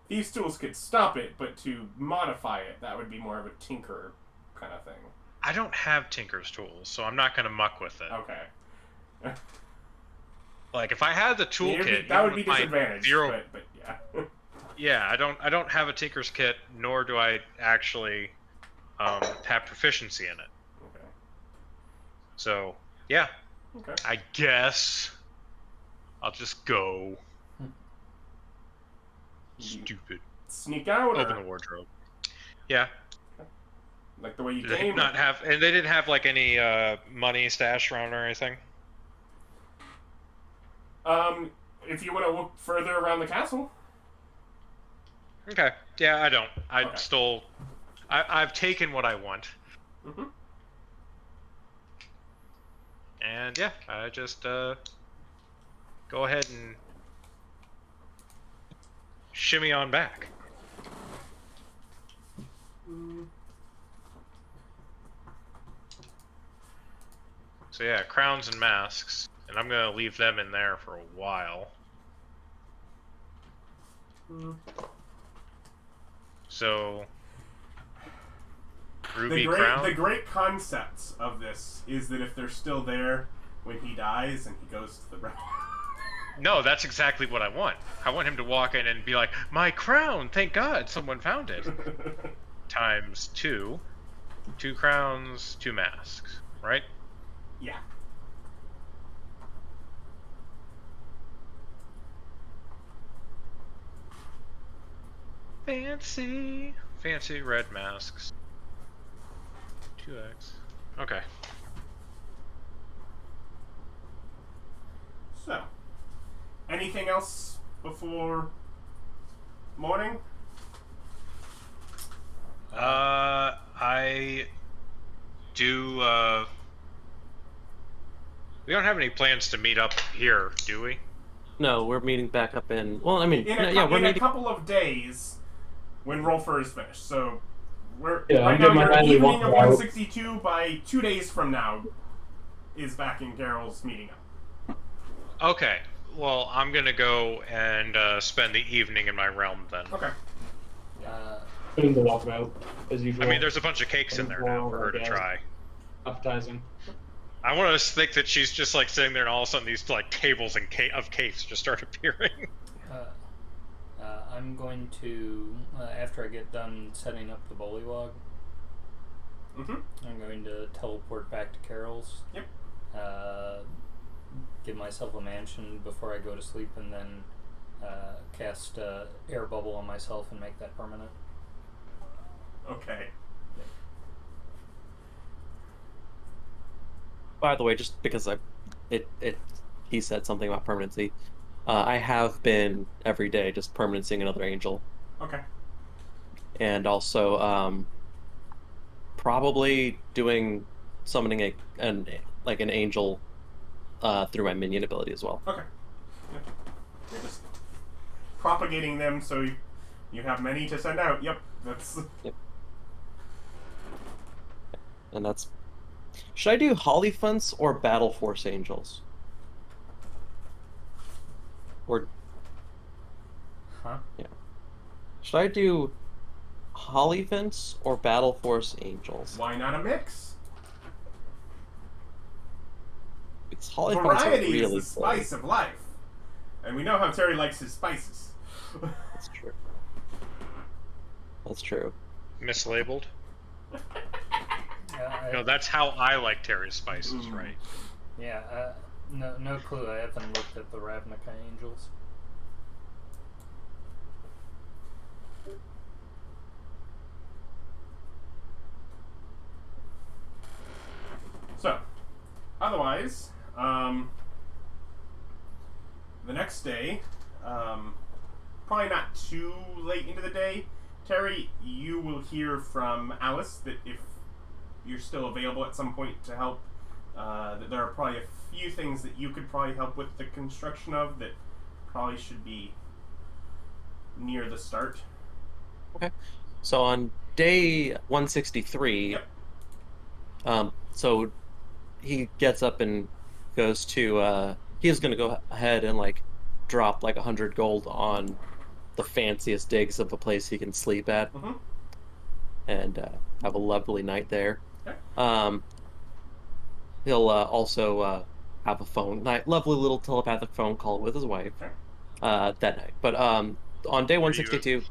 These tools could stop it, but to modify it, that would be more of a Tinker kind of thing.
I don't have Tinker's tools, so I'm not gonna muck with it.
Okay.
Like, if I had the toolkit,
that would be disadvantage,
zero...
but yeah.
Yeah, I don't have a Tinker's kit, nor do I actually have proficiency in it.
Okay.
So, yeah.
Okay.
I guess I'll just go. Stupid.
Sneak out,
Open
or
the wardrobe. Yeah.
like the way you
They
came?
not have, and they didn't have like any money stashed around or anything.
If you want to look further around the castle.
Okay. Yeah, I don't.
Okay.
I've taken what I want.
Mm-hmm.
And yeah, I just go ahead and shimmy on back. So yeah, crowns and masks, and I'm gonna leave them in there for a while. So, ruby crown.
The great concept of this is that if they're still there when he dies and he goes to the realm.
No, that's exactly what I want. I want him to walk in and be like, "My crown! Thank God, someone found it." Times 2. 2 crowns, 2 masks, right?
Yeah.
Fancy red masks. 2x. Okay.
So, anything else before morning?
I do, we don't have any plans to meet up here, do we?
No, we're meeting back up in... Well, I mean,
In a couple of days when Rolfur is finished. So, we're right now you're evening of 162. By 2 days from now is back in Carrolls meeting up.
Okay. Well, I'm gonna go and spend the evening in my realm then.
Okay.
Putting the walkabout as usual.
I mean, there's a bunch of cakes in there now for her to try.
Appetizing.
I want to think that she's just like sitting there, and all of a sudden these like tables and of cakes just start appearing.
I'm going to after I get done setting up the bullywog. I'm going to teleport back to Carrolls.
Yep.
Give myself a mansion before I go to sleep, and then cast air bubble on myself and make that permanent.
Okay.
By the way, just because he said something about permanency, I have been every day just permanenting another angel,
Okay.
and also probably summoning an angel through my minion ability as well.
Okay. Yep. You're just propagating them so you have many to send out. Yep. That's.
Yep. And that's. Should I do Hollyphants or Battle Force Angels? Or.
Huh?
Yeah. Should I do Hollyphants or Battle Force Angels?
Why not a mix?
Because Hollyphants are
Variety
really
is the spice of life. And we know how Terry likes his spices.
That's true. That's true.
Mislabeled. No, that's how I like Terry's spices, right?
Yeah, no clue. I haven't looked at the Ravnica Angels.
So, otherwise, the next day, probably not too late into the day, Terry, you will hear from Alice that if you're still available at some point to help, that there are probably a few things that you could probably help with the construction of that probably should be near the start.
Okay. So on day 163,
Yep.
So he gets up and goes to, he is going to go ahead and, drop, 100 gold on the fanciest digs of a place he can sleep at.
Mm-hmm.
And have a lovely night there.
Okay.
He'll also have a lovely little telepathic phone call with his wife
Okay.
that night. But on day 162,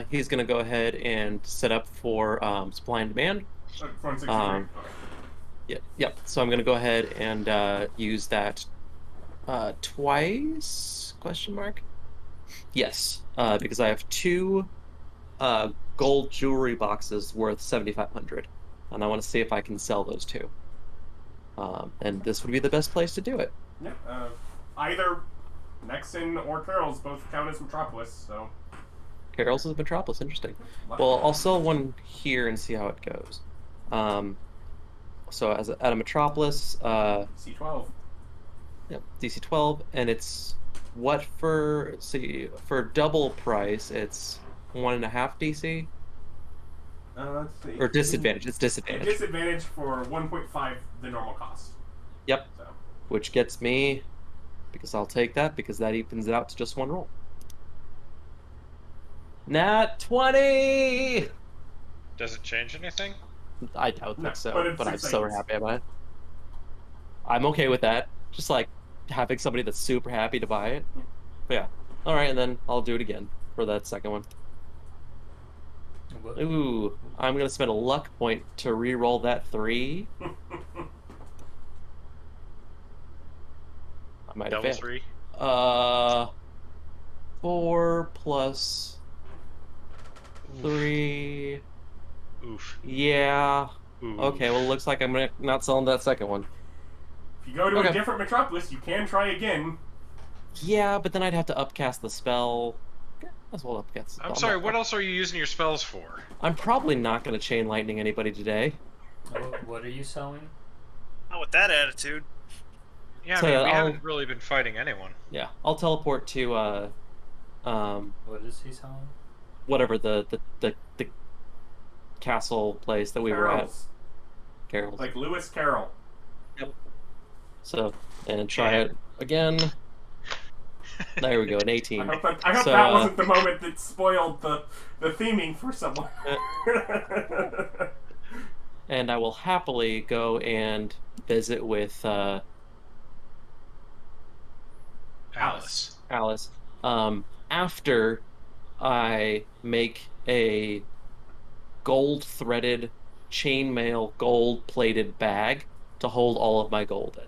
he's going to go ahead and set up for supply and demand.
163. Okay.
Yep. So I'm going to go ahead and use that twice? Question mark? Yes, because I have two gold jewelry boxes worth 7,500, and I want to see if I can sell those two. And this would be the best place to do it.
Yeah. Either Nexin or Carrolls both count as Metropolis, so.
Carrolls is Metropolis, interesting. Well, I'll sell one here and see how it goes. So at a Metropolis,
C12.
Yep, DC 12, and it's what for double price, it's 1.5 DC?
Let's see.
Or disadvantage, it's disadvantage.
Disadvantage for 1.5 the normal cost.
Yep.
So.
Which gets me, because I'll take that, because that evens it out to just one roll. Nat 20!
Does it change anything?
I don't think so,
but it's
but I'm
6
so
seconds.
happy about it. I'm okay with that. Just having somebody that's super happy to buy it. But yeah. Alright, and then I'll do it again for that second one. Ooh, I'm gonna spend a luck point to re-roll that 3. I might have
Double
failed.
3?
4 plus 3.
Oof.
Yeah.
Oof.
Okay, well, it looks like I'm not selling that second one.
If you go to
Okay.
a different Metropolis, you can try again.
Yeah, but then I'd have to upcast the spell. Yeah, as well upcast.
I'm sorry, what else are you using your spells for?
I'm probably not going to chain lightning anybody today.
What are you selling?
Not with that attitude.
Yeah, I
So
mean, we
I'll-
haven't really been fighting anyone.
Yeah, I'll teleport to
What is he selling?
whatever the castle place that we were at.
Carrolls.
Carrolls.
Like Lewis Carroll.
So, and try it again. There we go, an 18.
I hope
So,
that wasn't the moment that spoiled the theming for someone.
And I will happily go and visit with
Alice.
Alice. After I make a gold-threaded chainmail gold-plated bag to hold all of my gold in.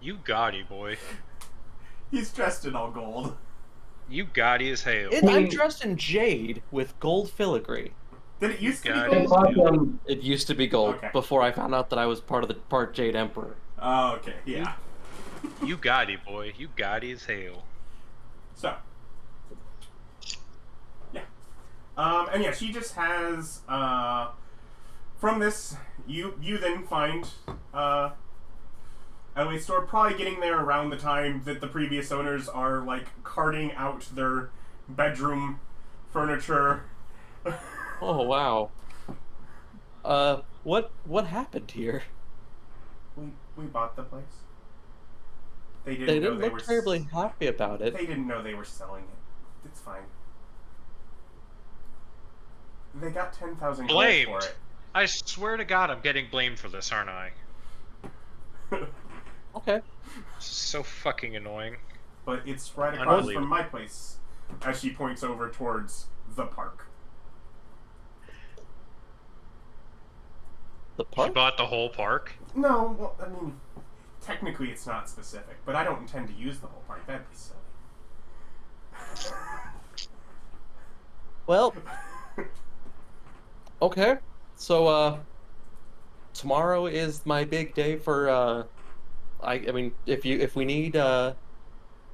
You gaudy, boy.
He's dressed in all gold.
You gaudy as hell.
I'm dressed in jade with gold filigree.
Did it used to be
Got it.
gold?
It used to be gold
Okay.
before I found out that I was part Jade Emperor.
Oh, okay, yeah.
You gaudy, boy. You gaudy as hell.
So, yeah. And yeah, she just has, from this, you then find, Eili store probably getting there around the time that the previous owners are, like, carting out their bedroom furniture.
Oh wow. What happened here?
We bought the place. They
They
didn't know
didn't
they
look
were
terribly happy about it.
They didn't know they were selling it. It's fine. They got 10,000 gold
Blamed.
for it.
I swear to God, I'm getting blamed for this, aren't I?
Okay.
So fucking annoying.
But it's right across
Unbelievable.
from my place, as she points over towards the park.
The
She
park?
bought the whole park.
No, well, I mean, technically it's not specific, but I don't intend to use the whole park. That'd be silly.
Well, okay. So tomorrow is my big day for I mean if we need
And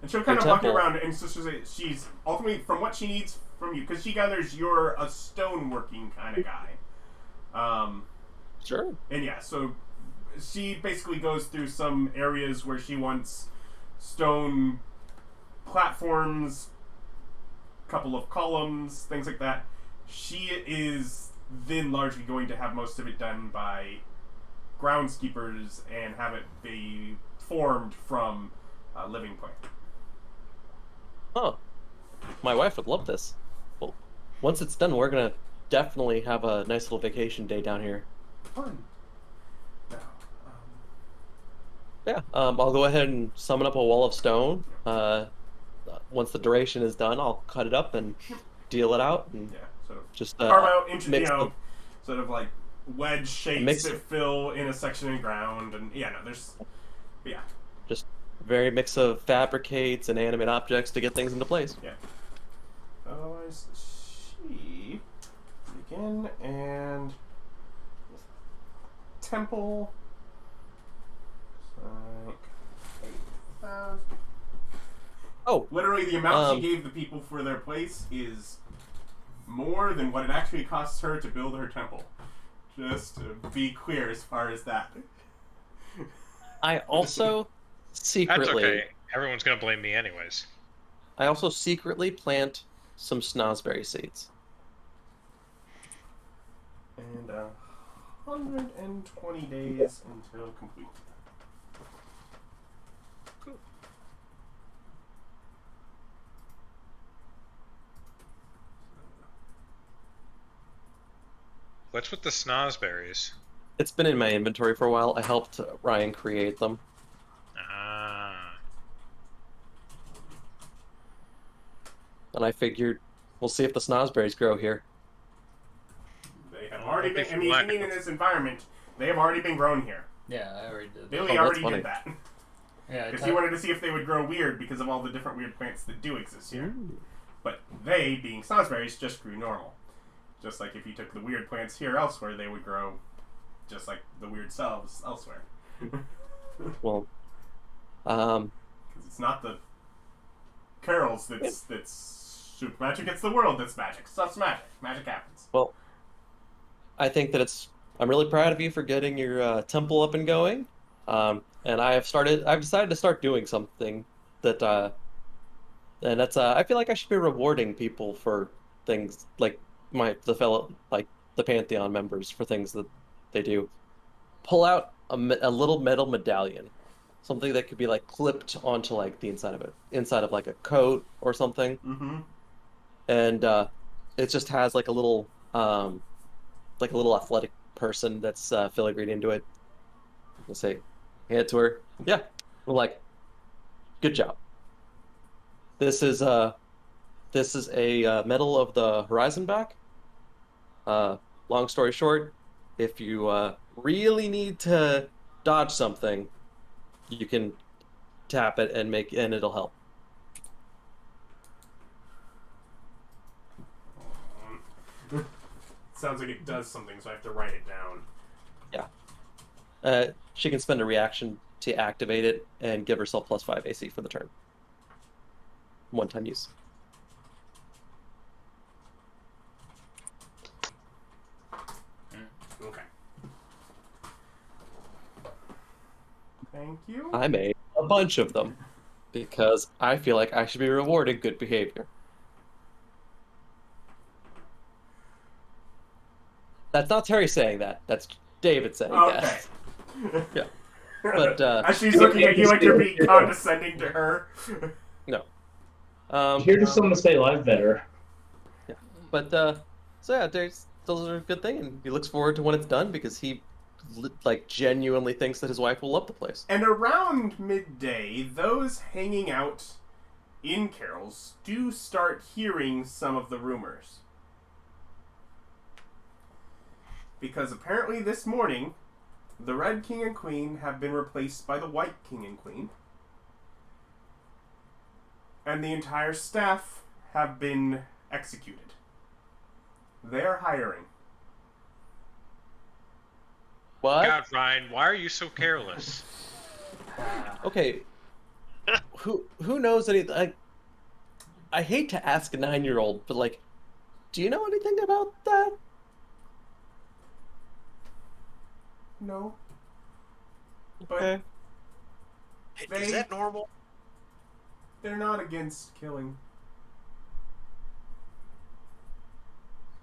she'll kind of
Your
walk you
temple.
around, and so she's ultimately, from what she needs from you, because she gathers you're a stoneworking kind of guy.
Sure.
And yeah, so she basically goes through some areas where she wants stone platforms, couple of columns, things like that. She is then largely going to have most of it done by groundskeepers and have it be formed from living plant.
Oh. My wife would love this. Well, once it's done, we're gonna definitely have a nice little vacation day down here.
Fun. Now,
Yeah. I'll go ahead and summon up a wall of stone. Once the duration is done, I'll cut it up and deal it out and
yeah, sort of
just
carve out into,
mix
sort of like wedge shapes
Mix
that
it.
fill in a section of ground, and yeah, no, there's, yeah.
just very mix of fabricates and animate objects to get things into place.
Otherwise, she begin and temple. Like 8,000.
Oh,
Literally, the amount she
Um,
gave the people for their place is more than what it actually costs her to build her temple. Just to be clear as far as that.
I also
That's
secretly
okay. Everyone's gonna blame me anyways.
I also secretly plant some snozberry seeds.
And 120 days until complete.
What's with the snozberries?
It's been in my inventory for a while. I helped Ryan create them.
Ah.
And I figured we'll see if the snozberries grow here.
They have
Oh,
already
they
been. I
feel
mean,
like
in this environment, they have already been grown here.
Yeah, I already did.
Billy
Oh, that's
already
funny.
did that.
Yeah,
Because he wanted to see if they would grow weird because of all the different weird plants that do exist here. But they, being snozberries, just grew normal. Just like if you took the weird plants here elsewhere, they would grow just like the weird selves elsewhere.
Well,
Because it's not the Carrolls that's super magic, it's the world that's magic. Stuff's magic. Magic happens.
well, I think that I'm really proud of you for getting your temple up and going. And I've decided to start doing something that, and that's, I feel like I should be rewarding people for things like the Pantheon members for things that they do. Pull out a little metal medallion, something that could be like clipped onto like the inside of like a coat or something,
Mm-hmm.
and it just has like a little athletic person that's filigreed into it. We'll say, hand it to her. Yeah, we're like, good job. This is This is a Medal of the Horizon back. Long story short, if you really need to dodge something, you can tap it and it'll help.
Sounds like it does something, so I have to write it down.
She can spend a reaction to activate it and give herself +5 AC for the turn. One-time use.
Okay. Thank you.
I made a bunch of them because I feel like I should be rewarded good behavior. That's not Terry saying that. That's David saying that. Yeah. But
as she's looking at you like you're being condescending to her.
No.
Here to someone stay alive better.
Yeah. But so yeah, those are a good thing, and he looks forward to when it's done because he like genuinely thinks that his wife will love the place.
And around midday, those hanging out in Carrolls do start hearing some of the rumors. Because apparently this morning, the Red King and Queen have been replaced by the White King and Queen. And the entire staff have been executed. They're hiring.
What?
God, Ryan, why are you so careless?
Okay. Who knows anything? I hate to ask a 9-year-old, but like, do you know anything about that?
No. But
Okay.
Is that normal?
they're not against killing.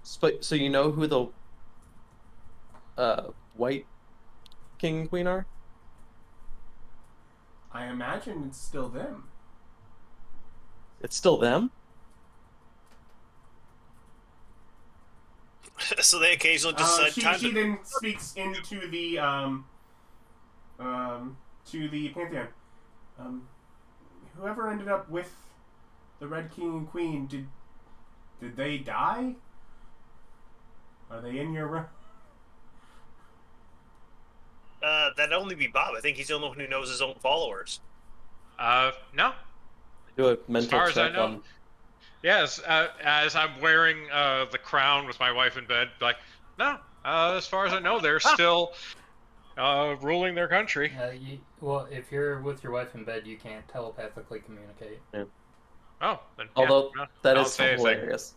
So you know who the White King and Queen are?
I imagine it's still them.
It's still them?
So they occasionally decide
She then speaks into the to the pantheon. Whoever ended up with the Red King and Queen, did they die? Are they in your room?
That'd only be Bob. I think he's the only one who knows his own followers.
No.
Do a mental
far as I
check
know.
on.
Yes, as I'm wearing the crown with my wife in bed, like, no. As far as I know, they're still ruling their country.
Well, if you're with your wife in bed, you can't telepathically communicate.
Yeah.
Oh, then,
Although
yeah,
that
I'll
is
say anything.
hilarious.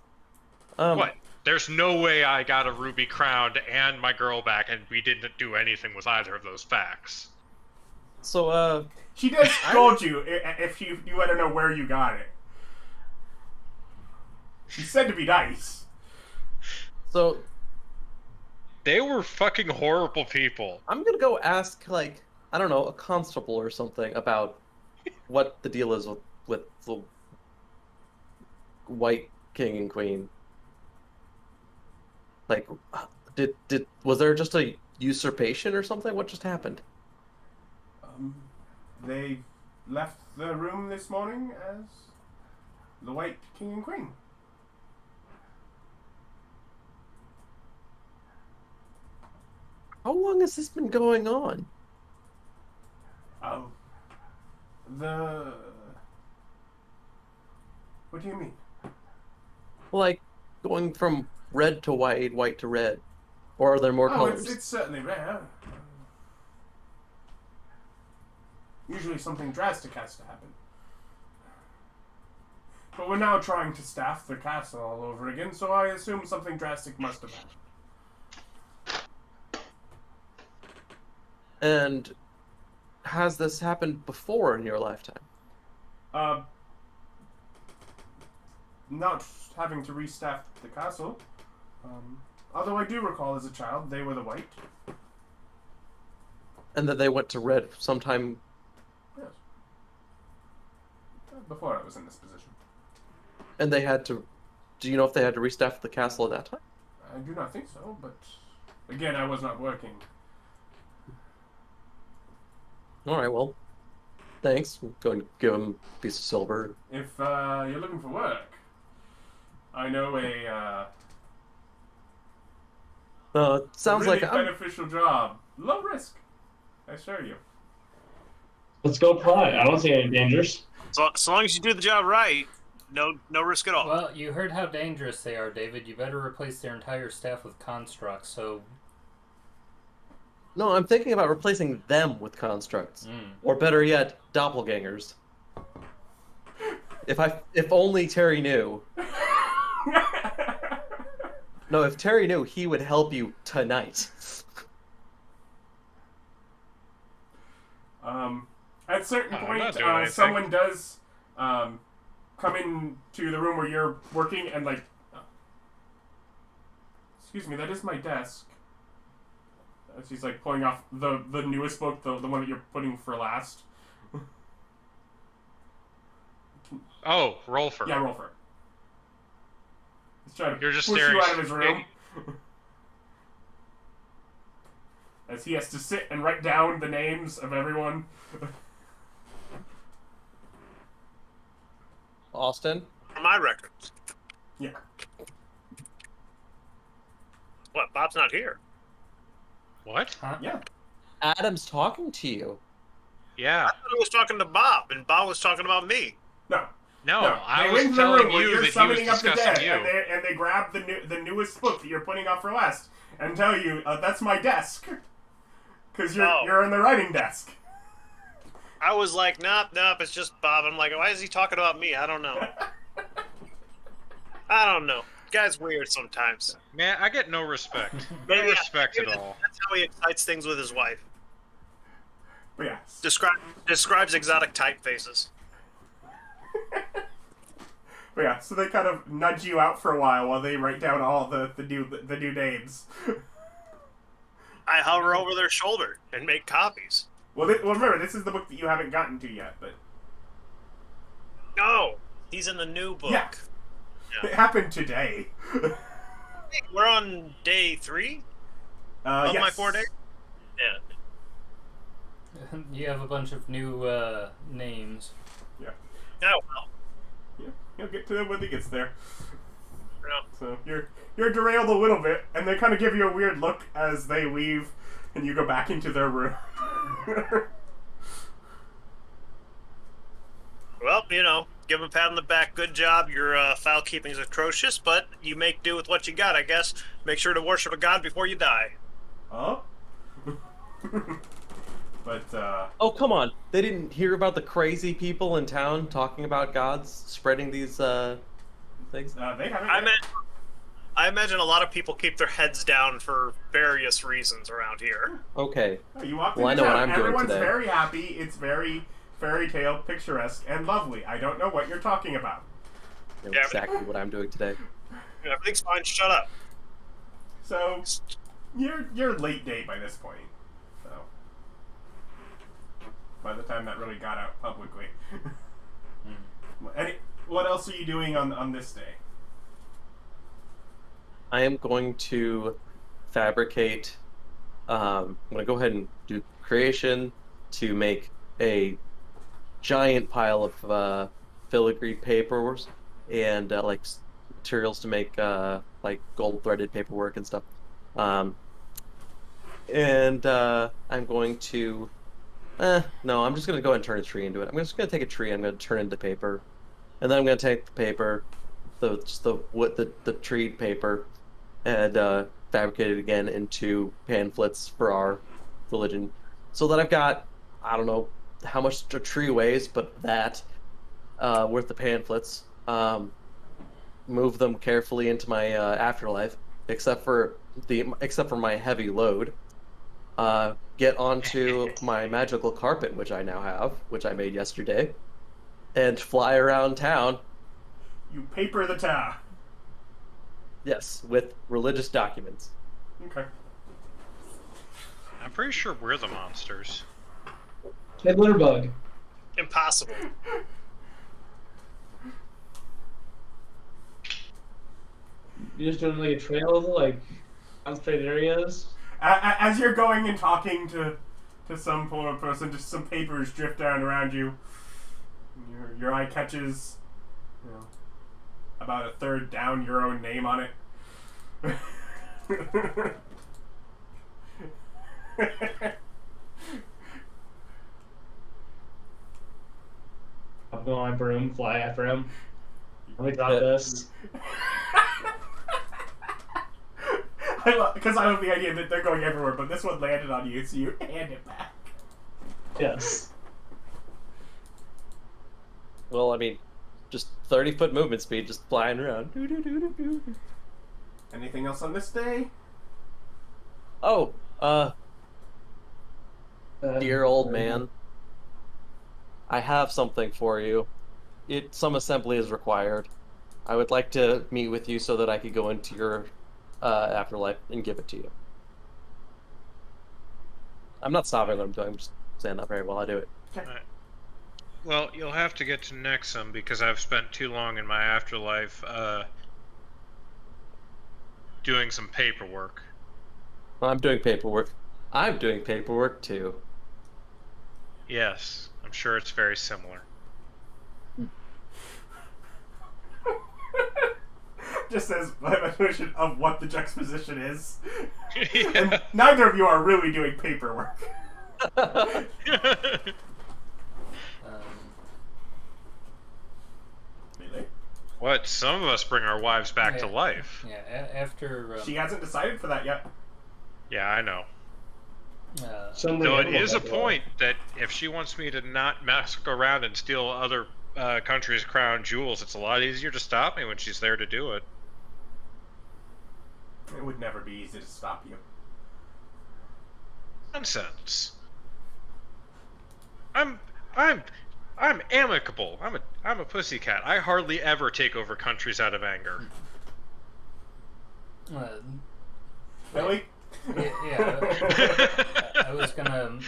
What? There's no way I got a ruby crowned and my girl back, and we didn't do anything with either of those facts.
So
She does scold you if you let her know where you got it. She said to be nice.
so
They were fucking horrible people.
I'm gonna go ask, like, I don't know, a constable or something about what the deal is with the White King and Queen. Like, was there just a usurpation or something? What just happened?
They left the room this morning as the White King and Queen.
How long has this been going on?
Oh. What do you mean?
Like, going from red to white, white to red. Or are there more colors?
It's certainly rare. Usually something drastic has to happen. But we're now trying to staff the castle all over again, so I assume something drastic must have happened.
And has this happened before in your lifetime?
Not having to restaff the castle. Although I do recall as a child, they were the white.
And that they went to red sometime.
Yes. Before I was in this position.
And they had to. Do you know if they had to restaff the castle at that time?
I do not think so, but again, I was not working.
Alright, well. Thanks. Go and give him a piece of silver.
If you're looking for work, I know a
Sounds
really
like I'm
beneficial job. Low risk, I assure you.
Let's go try. I don't see any dangers.
So long as you do the job right, no risk at all.
Well, you heard how dangerous they are, David. You better replace their entire staff with constructs, so...
No, I'm thinking about replacing them with constructs. Or better yet, doppelgangers. If only Terry knew. No, if Terry knew, he would help you tonight.
At a certain
I'm not
point,
doing anything.
someone does come into the room where you're working and like, excuse me, that is my desk. She's like pulling off the newest book, the one that you're putting for last.
Oh, Rolfur.
Yeah, Rolfur. He's trying to
You're just
push
staring
you out of his room. As he has to sit and write down the names of everyone.
Austin?
For my records.
Yeah.
What? Bob's not here.
What?
Huh?
Yeah.
Adam's talking to you.
Yeah.
I thought I was talking to Bob, and Bob was talking about me.
No.
No,
No,
I
they
was
went into the
telling
room where
you
you're
that he was
summoning up the dead,
discussing you.
and they grab the newest book that you're putting off for last, and tell you that's my desk, because you're in the writing desk.
I was like, nope, it's just Bob. I'm like, why is he talking about me? I don't know. I don't know. Guy's weird sometimes.
Man, I get no respect. No
Yeah,
respect at
maybe
all.
That's how he excites things with his wife.
But yeah.
Describes exotic typefaces.
But yeah, so they kind of nudge you out for a while they write down all the new names.
I hover over their shoulder and make copies.
Well, remember, this is the book that you haven't gotten to yet, but...
No, he's in the new book.
Yeah. It happened today.
We're on day 3 of
yes.
my 4 days. Yeah.
You have a bunch of new names.
Yeah.
Oh, well.
Yeah, he'll get to them when he gets there.
Yeah.
So you're derailed a little bit, and they kind of give you a weird look as they leave, and you go back into their room.
Well, give him a pat on the back. Good job. Your file keeping is atrocious, but you make do with what you got, I guess. Make sure to worship a god before you die.
Oh? But,
Oh, come on. They didn't hear about the crazy people in town talking about gods spreading these things?
they haven't...
I imagine a lot of people keep their heads down for various reasons around here.
Okay.
Oh, you walked
Well, I
into
know what
town.
I'm doing
Everyone's
today.
very happy. It's very fairy tale, picturesque, and lovely. I don't know what you're talking about.
I know
Yeah.
exactly what I'm doing today.
Everything's fine. Shut up.
So, you're late day by this point. So, by the time that really got out publicly. What else are you doing on this day?
I am going to fabricate. I'm going to go ahead and do creation to make a giant pile of filigree papers and materials to make like gold threaded paperwork and stuff. I'm going to. No, I'm just going to go ahead and turn a tree into it. I'm just going to take a tree. I'm going to turn it into paper, and then I'm going to take the paper, the tree paper, and fabricate it again into pamphlets for our religion, so that I've got, I don't know how much a tree weighs, but that worth of pamphlets. Move them carefully into my afterlife, except for my heavy load. Get onto my magical carpet, which I now have, which I made yesterday, and fly around town.
You paper the town.
Yes, with religious documents.
Okay.
I'm pretty sure we're the monsters.
Hey, Litterbug.
Impossible.
You just doing like a trail of like concentrated areas?
As you're going and talking to some poor person, just some papers drift down around you. Your eye catches about a third down your own name on it.
I'll go on my broom, fly after him. Let me drop this.
Because I love the idea that they're going everywhere, but this one landed on you, so you hand it back.
Yes.
Well, I mean, just 30-foot movement speed, just flying around.
Anything else on this day?
Oh, dear old man, I have something for you. Some assembly is required. I would like to meet with you so that I could go into your afterlife and give it to you. I'm not stopping what I'm doing. I'm just saying that very well. I do it.
Okay.
Well, you'll have to get to Nexin because I've spent too long in my afterlife doing some paperwork.
I'm doing paperwork. I'm doing paperwork too.
Yes, I'm sure it's very similar.
Just as my definition of what the juxtaposition is.
Yeah.
And neither of you are really doing paperwork. Really?
What? Some of us bring our wives back to
Yeah.
life.
Yeah, after
She hasn't decided for that yet.
Yeah, I know.
Somebody
Though it
else
is a
will.
point that if she wants me to not mess around and steal other countries' crown jewels, it's a lot easier to stop me when she's there to do it.
It would never be easy to stop you.
Nonsense. I'm amicable. I'm a pussycat. I hardly ever take over countries out of anger.
Really?
Yeah. I was gonna.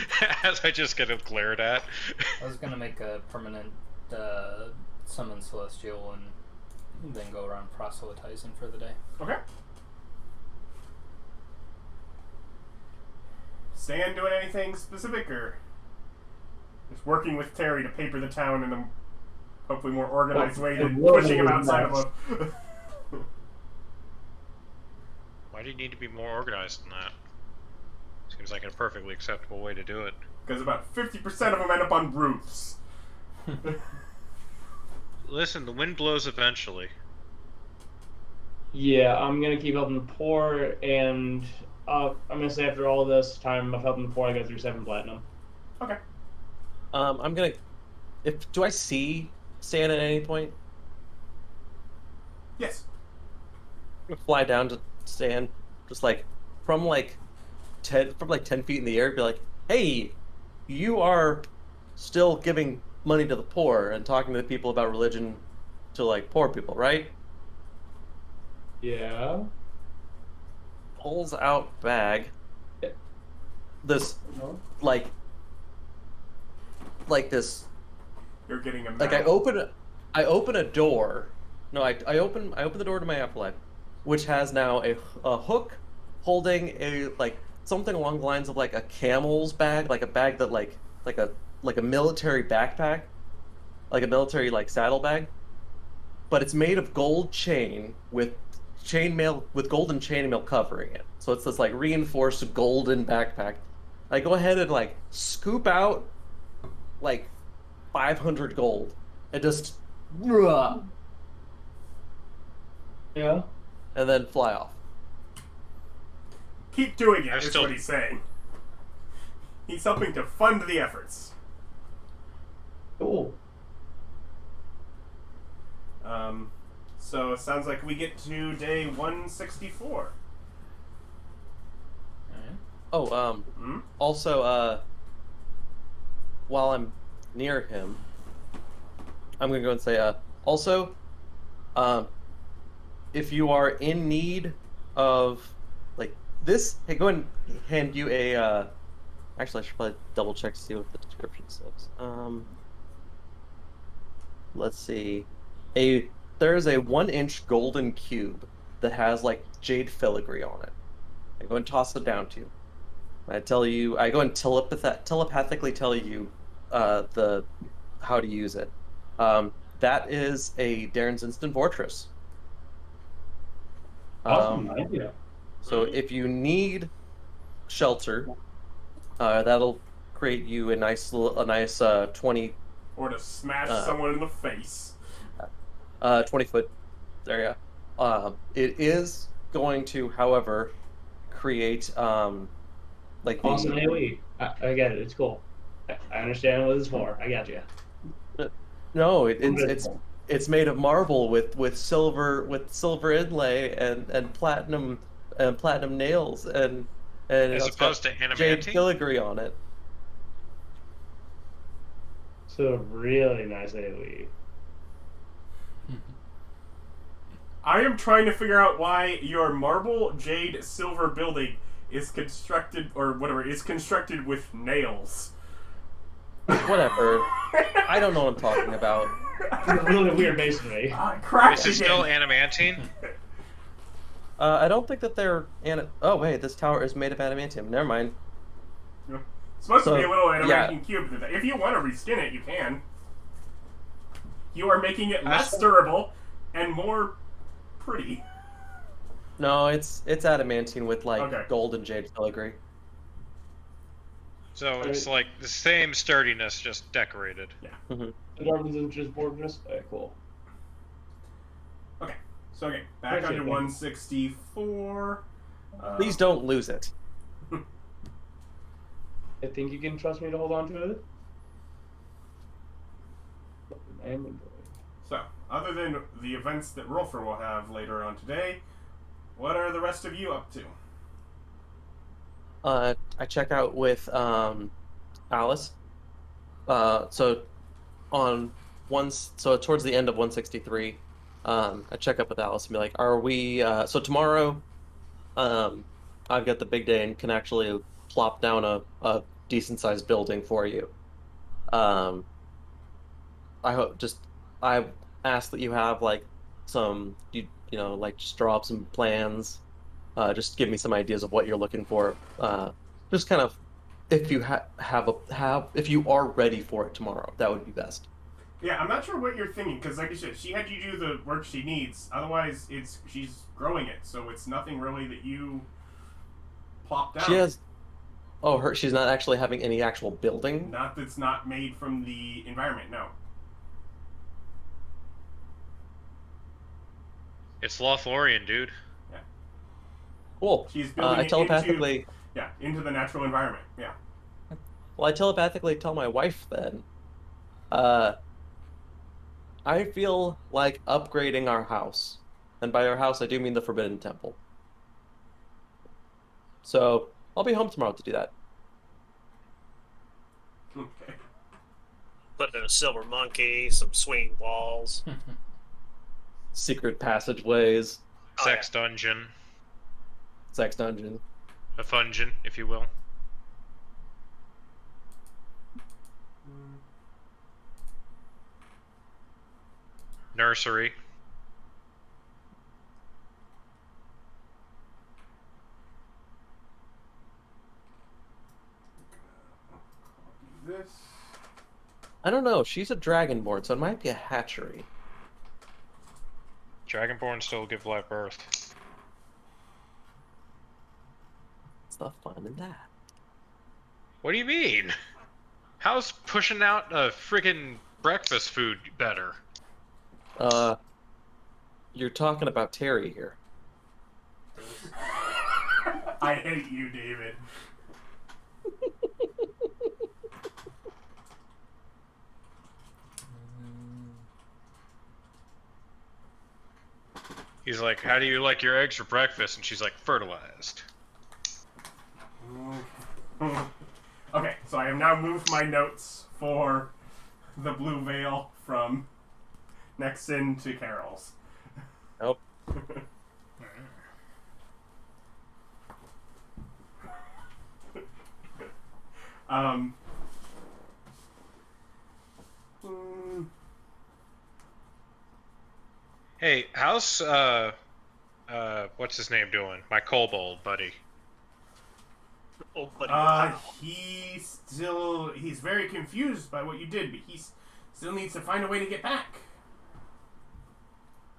As I just get glared at.
I was gonna make a permanent summon celestial and then go around proselytizing for the day.
Okay. Stan doing anything specific, or just working with Terry to paper the town in a hopefully more organized way than pushing him outside of a...
Why do you need to be more organized than that? Seems like a perfectly acceptable way to do it.
Because about 50% of them end up on roofs.
Listen, the wind blows eventually.
Yeah, I'm gonna keep helping the poor, and I'm gonna say after all this time of helping the poor, I go through 7 platinum.
Okay.
I'm gonna. Do I see Stan at any point?
Yes.
I'm gonna fly down to Stan, just like from 10 feet in the air, be like, "Hey, you are still giving money to the poor and talking to the people about religion to like poor people, right?"
Yeah.
Pulls out bag. This
No.
like this.
You're getting a
Like I open a door. No, I open the door to my afterlife, which has now a hook holding a something along the lines of like a camel's bag, like a bag that like a military backpack, like a military saddle bag, but it's made of gold chain with chainmail with golden chainmail covering it. So it's this reinforced golden backpack. I go ahead and scoop out 500 gold and just
Yeah.
and then fly off.
Keep doing it,
I
is
still-
what he's saying. He's helping to fund the efforts.
Cool.
So it sounds like we get to day 164.
Oh,
Hmm?
also, while I'm near him, I'm gonna go and say, also, if you are in need of, this, hey, go ahead and hand you a, actually, I should probably double check to see what the description says. Let's see. There's a 1-inch golden cube that has, jade filigree on it. I go and toss it down to you. I go and telepathically tell you how to use it. That is a Darren's Instant Fortress.
Awesome idea.
So if you need shelter, that'll create you a nice 20
Or to smash
Uh,
someone in the face.
20-foot area. It is going to, however, create like the
Awesome AoE. I get it. It's cool. I understand what it's for. I got you.
no, it's made of marble with silver inlay and platinum nails and
As
it's got
opposed to
jade
adamantine?
filigree on it.
So really nice AoE.
I am trying to figure out why your marble, jade, silver building is constructed, or whatever, is constructed with nails.
Whatever. I don't know what I'm talking about.
Really weird masonry.
Crash
Is it
again.
still adamantine?
I don't think that they're oh wait, this tower is made of adamantium. Never mind.
It's supposed to be a little
yeah.
adamantine cube. If you want to reskin it, you can. You are making it less durable and more pretty.
No, it's adamantine with like
Okay.
gold and jade filigree.
So it's like the same sturdiness, just decorated.
Mm-hmm.
The Darwin's isn't just boardness. Cool.
Okay, so back
Appreciate
under
that.
164.
Please don't lose it.
I think you can trust me to hold on to it.
So, other than the events that Rolfur will have later on today, what are the rest of you up to?
I check out with Alice. So towards the end of 163, I check up with Alice and be like, "Are we?" So tomorrow, I've got the big day and can actually plop down a decent sized building for you. I ask that you have like some like just draw up some plans. Just give me some ideas of what you're looking for. Just kind of, if you if you are ready for it tomorrow, that would be best.
Yeah, I'm not sure what you're thinking, because like you said, she had you do the work she needs. Otherwise, she's growing it, so it's nothing really that you plop down.
She has. Oh, she's not actually having any actual building.
Not that's not made from the environment. No.
It's Lothlorien, dude.
Cool.
She's building
I
it
telepathically.
into the natural environment. Yeah.
Well, I telepathically tell my wife then. I feel like upgrading our house, and by our house I do mean the Forbidden Temple. So I'll be home tomorrow to do that.
Okay.
Put in a silver monkey, some swinging walls.
Secret passageways,
Sex dungeon.
sex dungeon.
A fungeon, if you will. Nursery.
This.
I don't know. She's a dragonborn, so it might be a hatchery.
Dragonborn still give live birth.
What's the fun in that?
What do you mean? How's pushing out a friggin' breakfast food better?
You're talking about Terry here.
I hate you, David.
He's like, how do you like your eggs for breakfast? And she's like, fertilized.
Okay, so I have now moved my notes for the blue veil from Nexin to Carrolls.
Nope.
Hey, how's what's his name doing? My kobold buddy.
Oh, buddy.
He's very confused by what you did, but he still needs to find a way to get back.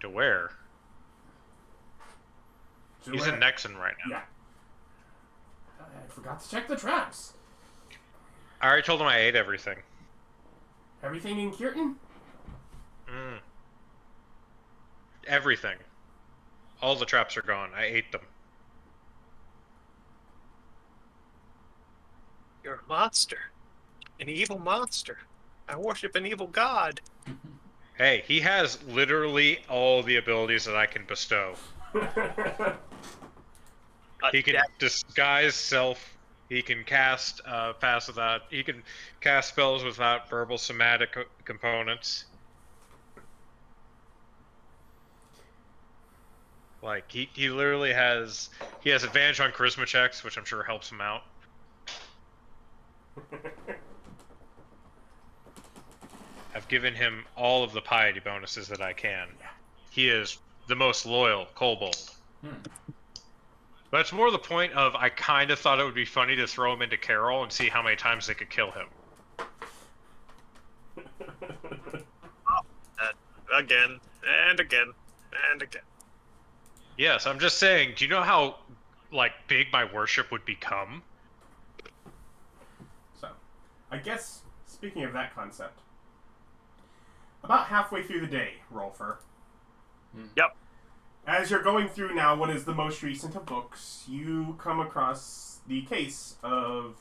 To where? He's in Nexin right now.
Yeah. I forgot to check the traps.
I already told him I ate everything.
Everything in Kirtan?
Everything. All the traps are gone. I ate them.
You're a monster. An evil monster. I worship an evil god.
Hey, he has literally all the abilities that I can bestow. He can disguise self. He can cast pass without. He can cast spells without verbal somatic components. Like he literally has. He has advantage on charisma checks, which I'm sure helps him out. I've given him all of the piety bonuses that I can. He is the most loyal kobold. But it's more the point of I kind of thought it would be funny to throw him into Carroll and see how many times they could kill him.
Again, and again, and again.
Yes, I'm just saying, do you know how, like, big my worship would become?
So, I guess, speaking of that concept, about halfway through the day, Rolfur.
Yep.
As you're going through now what is the most recent of books, you come across the case of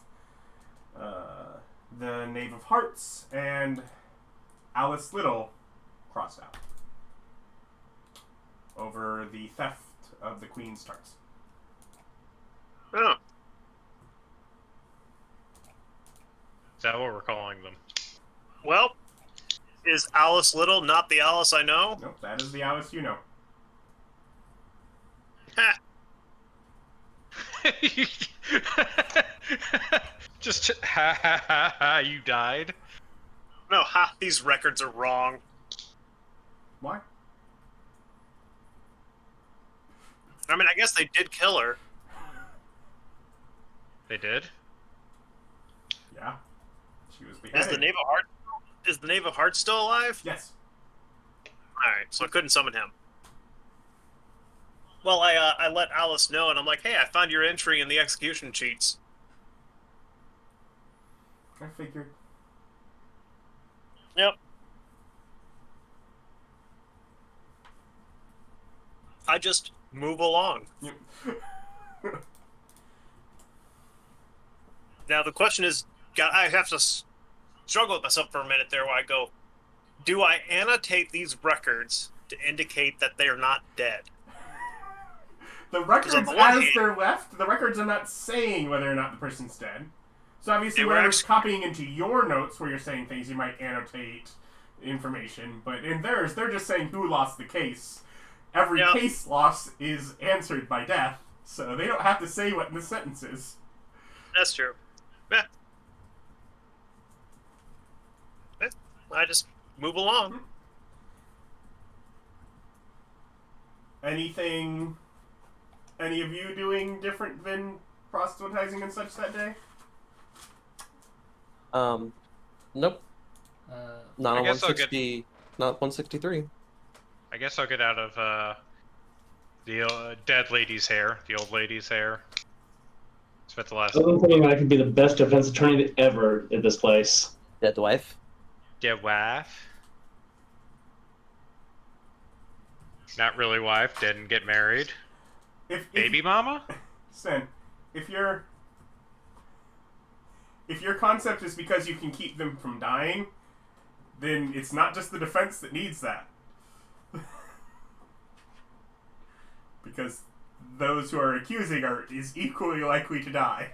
the Knave of Hearts and Alice Little crossed out over the theft of the Queen's tarts.
Oh.
Is that what we're calling them?
Well, is Alice Little not the Alice I know?
Nope, that is the Alice you know.
Ha!
Just ha ha ha ha, you died?
No, ha, these records are wrong.
Why?
I mean, I guess they did kill her.
They did?
Yeah. She was beheaded.
Is the Knave of Hearts still alive?
Yes.
Alright, so I couldn't summon him. Well, I let Alice know, and I'm like, hey, I found your entry in the execution cheats.
I figured.
Yep. I just move along.
Yep.
Now, the question is, I have to struggle with myself for a minute there where I go, do I annotate these records to indicate that they're not dead?
The records,
on the one
as
hand-
they're left, the records are not saying whether or not the person's dead. So obviously,
They were
whatever's
actually-
copying into your notes where you're saying things, you might annotate information. But in theirs, they're just saying who lost the case. Every
Yeah.
case loss is answered by death, so they don't have to say what the sentence is.
That's true. Eh. I just move along.
Anything, any of you doing different than proselytizing and such that day?
Nope. Not
I
on
guess I'll
160. Not 163.
I guess I'll get out of the dead lady's hair, the old lady's hair. Spent the last
I'm thinking I could be the best defense attorney ever at this place.
Dead wife.
dead wife. Not really wife, didn't get married.
If
Baby mama?
Sen, if your concept is because you can keep them from dying, then it's not just the defense that needs that. Because those who are accusing is equally likely to die.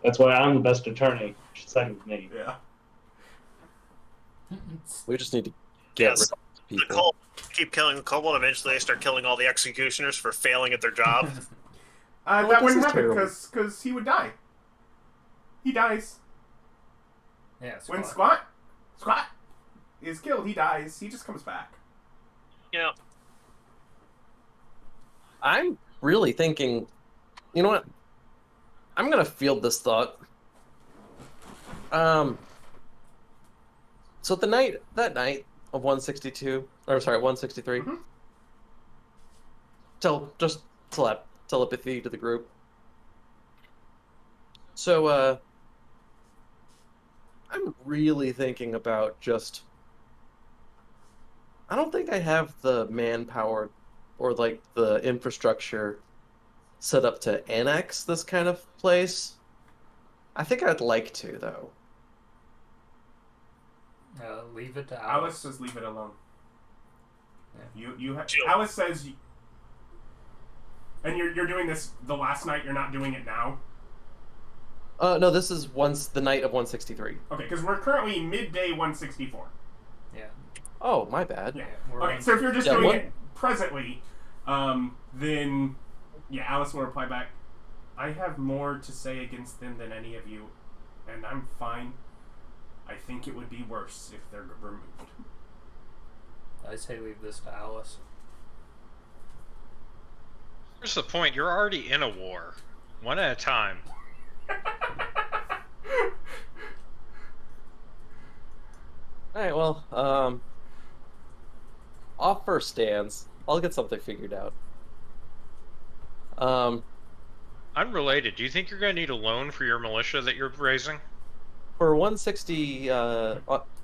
That's why I'm the best attorney. Second to me.
Yeah.
We just need to get
Yes.
rid of
The
people.
cult keep killing the kobold. Eventually, they start killing all the executioners for failing at their job.
That
this
wouldn't
is
happen
terrible.
because he would die. He dies.
Yeah,
When
squat.
Squat is killed, he dies. He just comes back.
Yeah.
I'm really thinking, you know what? I'm gonna field this thought. So that night of 162, or sorry, 163.
Mhm.
Just telepathy to the group. So, I'm really thinking about just... I don't think I have the manpower or, like, the infrastructure set up to annex this kind of place. I think I'd like to, though.
Leave it to
Alice
Alice.
says leave it alone.
Yeah.
Chill.
Alice says, and you're doing this the last night. You're not doing it now.
No, this is the night of 163.
Okay, because we're currently midday 164.
Yeah.
Oh, my bad.
Yeah.
We're
Okay,
on-
so if you're just
Yeah,
doing
what-
it presently, then yeah, Alice will reply back. I have more to say against them than any of you, and I'm fine. I think it would be worse if they're removed.
I say leave this to Alice.
Here's the point: you're already in a war, one at a time.
Alright, well, offer stands. I'll get something figured out.
Unrelated, do you think you're going to need a loan for your militia that you're raising?
For 160, the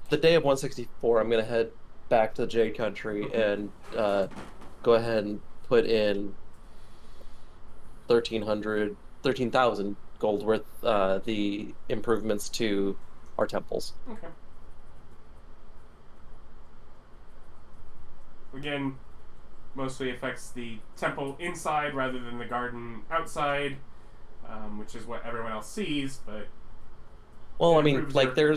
day of 164, I'm gonna head back to the Jade Country and go ahead and put in 13,000 gold worth the improvements to our temples.
Okay. Again, mostly affects the temple inside rather than the garden outside, which is what everyone else sees, but...
Well, I
it
mean,
improves
like,
their-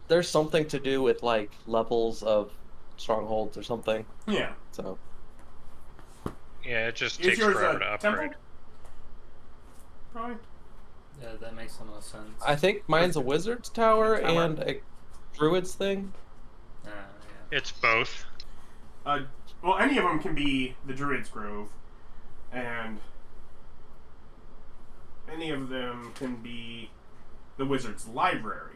there's something to do with, like, levels of strongholds or something,
Yeah.
so...
Yeah, it just
Is
takes
yours
forever
a
to upgrade.
temple? Probably.
Yeah, that makes the most sense.
I think mine's a wizard's tower
Tower.
and a druid's thing.
Yeah.
It's both.
Well, any of them can be the Druid's Grove, and any of them can be the Wizard's Library.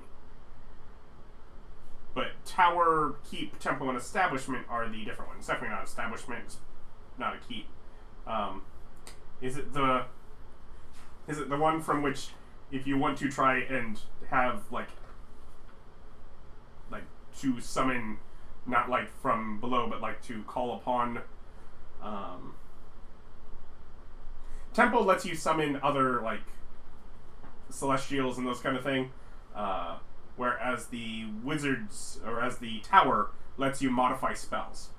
But Tower, Keep, Temple, and Establishment are the different ones. Definitely not Establishment, it's not a keep. Is it the one from which, if you want to try and have, like to summon, not like from below, but like to call upon. Temple lets you summon other like celestials and those kind of thing, whereas the wizards or as the tower lets you modify spells.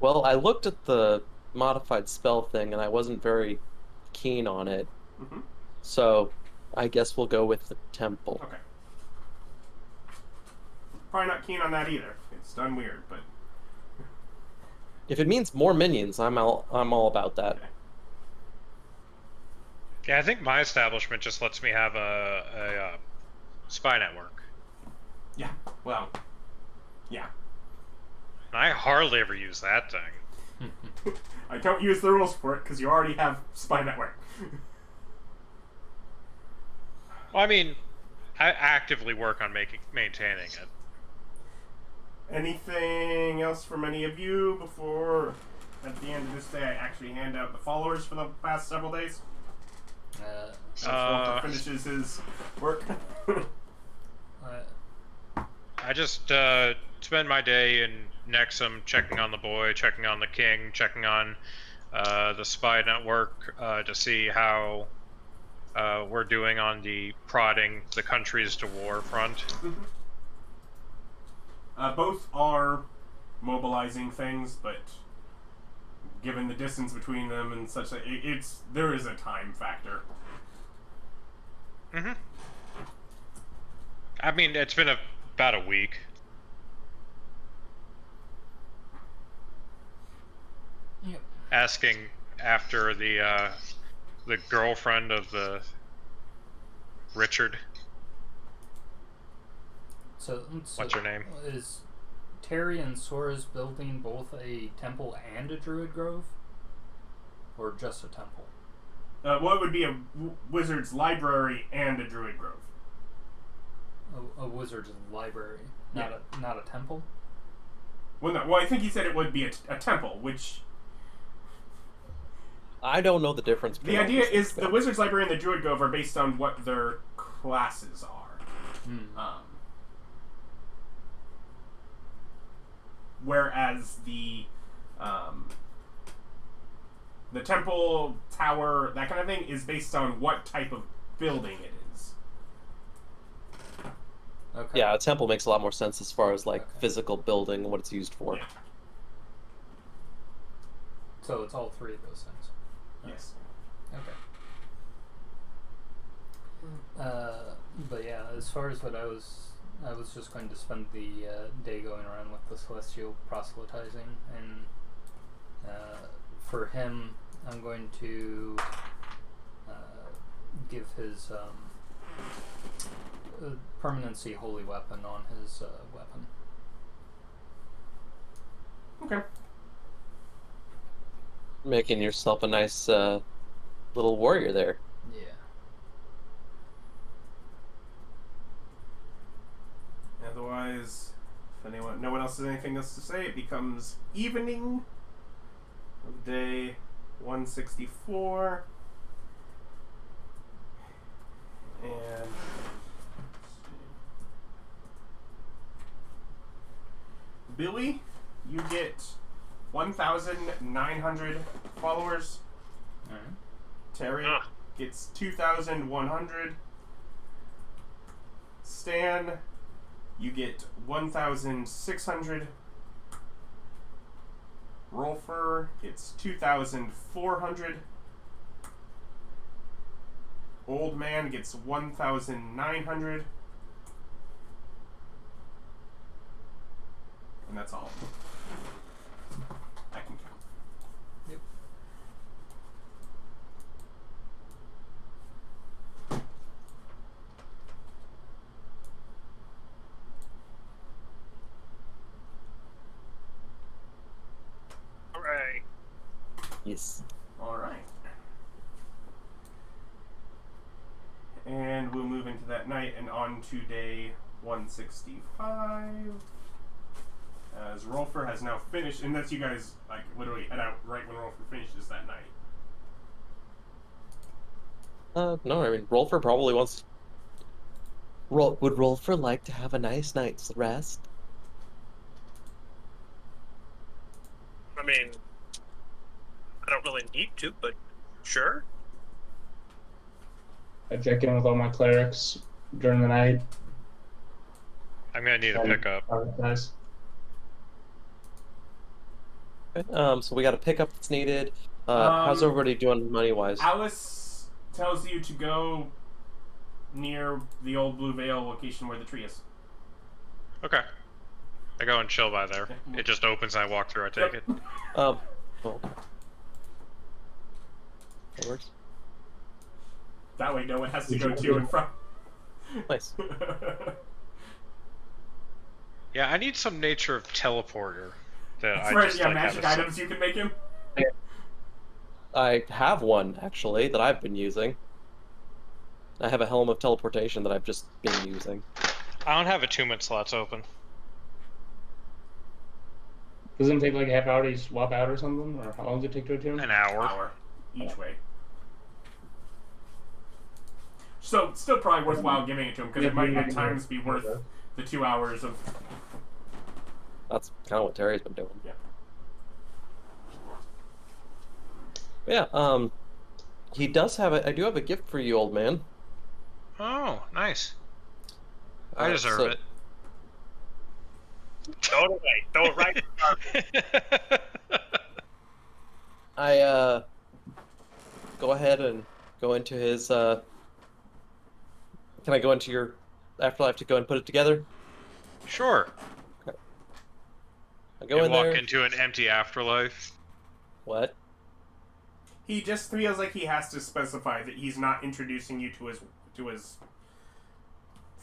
Well, I looked at the modified spell thing and I wasn't very keen on it,
Mm-hmm.
so I guess we'll go with the temple.
Okay. Probably not keen on that either. It's done weird, but
If it means more minions, I'm all about that.
okay.
Yeah, I think my establishment just lets me have a spy network.
Yeah. Well. Yeah.
And I hardly ever use that thing.
I don't use the rules for it because you already have Spy Network.
Well, I mean, I actively work on maintaining it.
Anything else from any of you before, at the end of this day, I actually hand out the followers for the past several days? As Walter finishes his work.
I just spend my day in Nexin checking on the boy, checking on the king, checking on the spy network to see how we're doing on the prodding the countries to war front.
Mm-hmm. Both are mobilizing things, but given the distance between them and such, there is a time factor.
Mm-hmm. I mean, it's been about a week.
Yep.
Asking after the girlfriend of the Richard.
So
What's her name?
Is Terry and Sora's building both a temple and a druid grove? Or just a temple?
Well, it would be a wizard's library and a druid grove.
A wizard's library, not a temple?
Well, no. Well, I think he said it would be a temple, which...
I don't know the difference.
The idea is the Wizard's Library and the Druid Grove are based on what their classes are. Whereas the temple, tower, that kind of thing is based on what type of building it is.
Okay.
Yeah, a temple makes a lot more sense as far as like physical building and what it's used for.
Yeah.
So it's all three of those things.
Yes.
Okay. But yeah, as far as what I was just going to spend the day going around with the celestial proselytizing, and for him, I'm going to give his permanency holy weapon on his weapon.
Okay.
Making yourself a nice little warrior there.
Yeah.
Otherwise, if no one else has anything else to say, it becomes evening of day 164. And let's see. Billy, you get 1,900 followers.
Alright.
Terry gets 2,100. Stan, you get 1,600. Rolfur gets 2,400. Old Man gets 1,900. And that's all. I can count.
Yep.
Hooray.
Yes.
Alright. And we'll move into that night and on to day 165. As Rolfur has now finished, and that's you guys like literally head out right when Rolfur finishes that night.
No, I mean Rolfur probably wants. Would Rolfur like to have a nice night's rest?
I mean, I don't really need to, but sure.
I check in with all my clerics during the night.
I'm gonna need a pickup.
Nice.
Okay, so we got a pickup that's needed. How's everybody doing money wise?
Alice tells you to go near the old Blue Veil location where the tree is.
Okay. I go and chill by there. It just opens and I walk through, I take it.
Oh. That works.
That way no one has to go to and from.
Nice.
Yeah, I need some nature of teleporter. That
That's
I
right,
just,
yeah,
like,
magic
have a-
items you can make him.
I have one actually that I've been using. I have a helm of teleportation that I've just been using.
I don't have attunement slots open.
Doesn't it take like a half hour to swap out or something? Or how long does it take to attune?
An hour.
Hour each way. So, still probably worthwhile giving it to him, because it might at times be worth the 2 hours of...
That's kind of what Terry's been doing.
Yeah.
Yeah, he does have I do have a gift for you, old man.
Oh, nice. I deserve
so-
it.
Throw it away. Throw it right.
I go ahead and go into his can I go into your afterlife to go and put it together?
Sure.
I go
You
in
walk
there.
into an empty afterlife.
What?
He just feels like he has to specify that he's not introducing you to his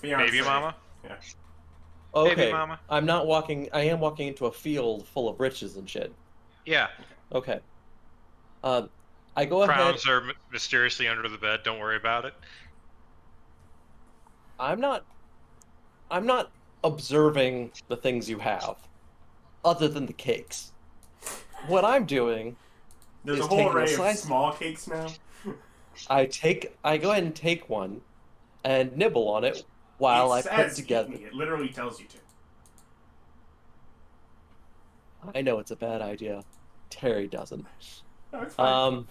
fiancé.
Baby mama?
Yeah.
Okay.
Baby mama?
I'm not walking. I am walking into a field full of riches and shit.
Yeah.
Okay. I go ahead.
Crowns are mysteriously under the bed. Don't worry about it.
I'm not observing the things you have. other than the cakes. What I'm doing
There's
is
a whole
taking a
array of
slice-
small cakes now.
I go ahead and take one and nibble on it while I
It
put
says
together.
eat me. It literally tells you to.
I know it's a bad idea. Terry doesn't.
No, it's fine.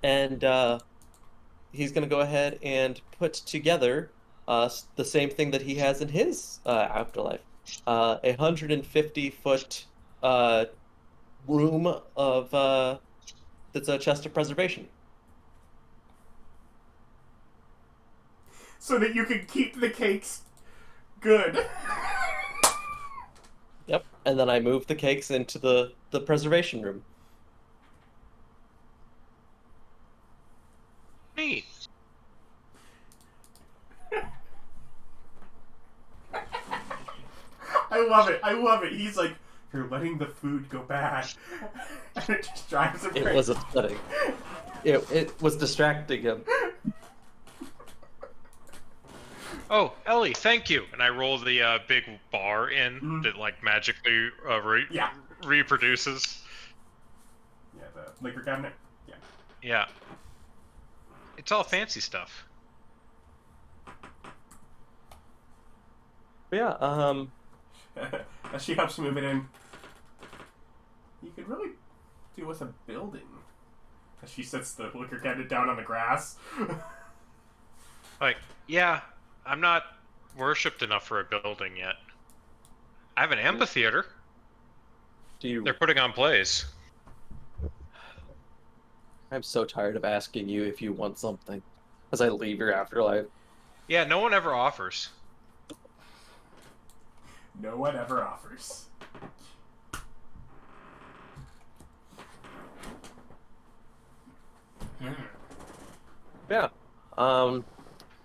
And he's gonna go ahead and put together the same thing that he has in his afterlife. 150-foot room of that's a chest of preservation.
So that you can keep the cakes good.
Yep. And then I move the cakes into the preservation room.
Neat.
I love it. I love it. He's like, you're letting the food go bad. And it just drives him
It
crazy.
was upsetting. It was distracting him.
Oh, Eili, thank you. And I roll the big bar in that like magically
Yeah.
reproduces.
Yeah, the liquor cabinet. Yeah.
Yeah. It's all fancy stuff.
But yeah,
As she helps move it in, you could really do with a building. As she sets the liquor cabinet down on the grass.
Like, yeah, I'm not worshipped enough for a building yet. I have an amphitheater.
do you?
They're putting on plays.
I'm so tired of asking you if you want something as I leave your afterlife.
Yeah, no one ever offers.
No one ever offers.
Yeah.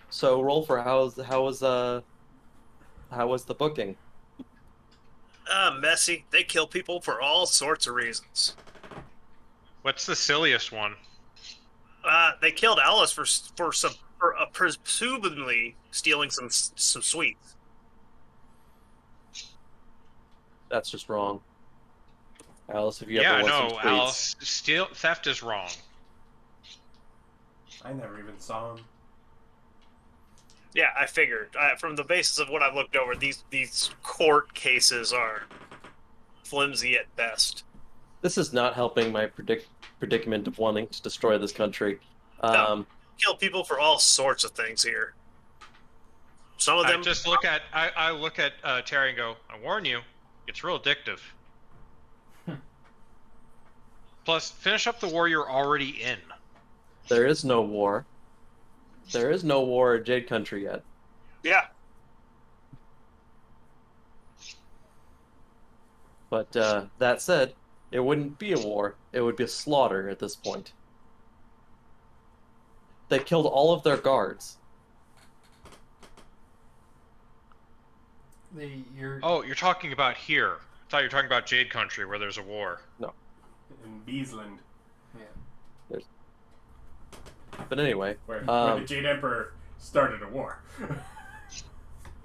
So Rolfur, how was the booking?
Messy. They kill people for all sorts of reasons.
What's the silliest one?
They killed Alice for presumably stealing some sweets.
That's just wrong. Alice, if you
Yeah,
ever want
no,
some treats,
Alice. Theft is wrong.
I never even saw him.
Yeah, I figured. From the basis of what I've looked over, these court cases are flimsy at best.
this is not helping my predicament of wanting to destroy this country.
No. Kill people for all sorts of things here. Some of them
I look at Terry and go, I warn you, it's real addictive. Plus, finish up the war you're already in.
There is no war. There is no war in Jade Country yet.
Yeah.
But that said, it wouldn't be a war. It would be a slaughter at this point. They killed all of their guards.
You're talking about here. I thought you were talking about Jade Country, where there's a war.
In Beesland,
But anyway,
where the Jade Emperor started a war.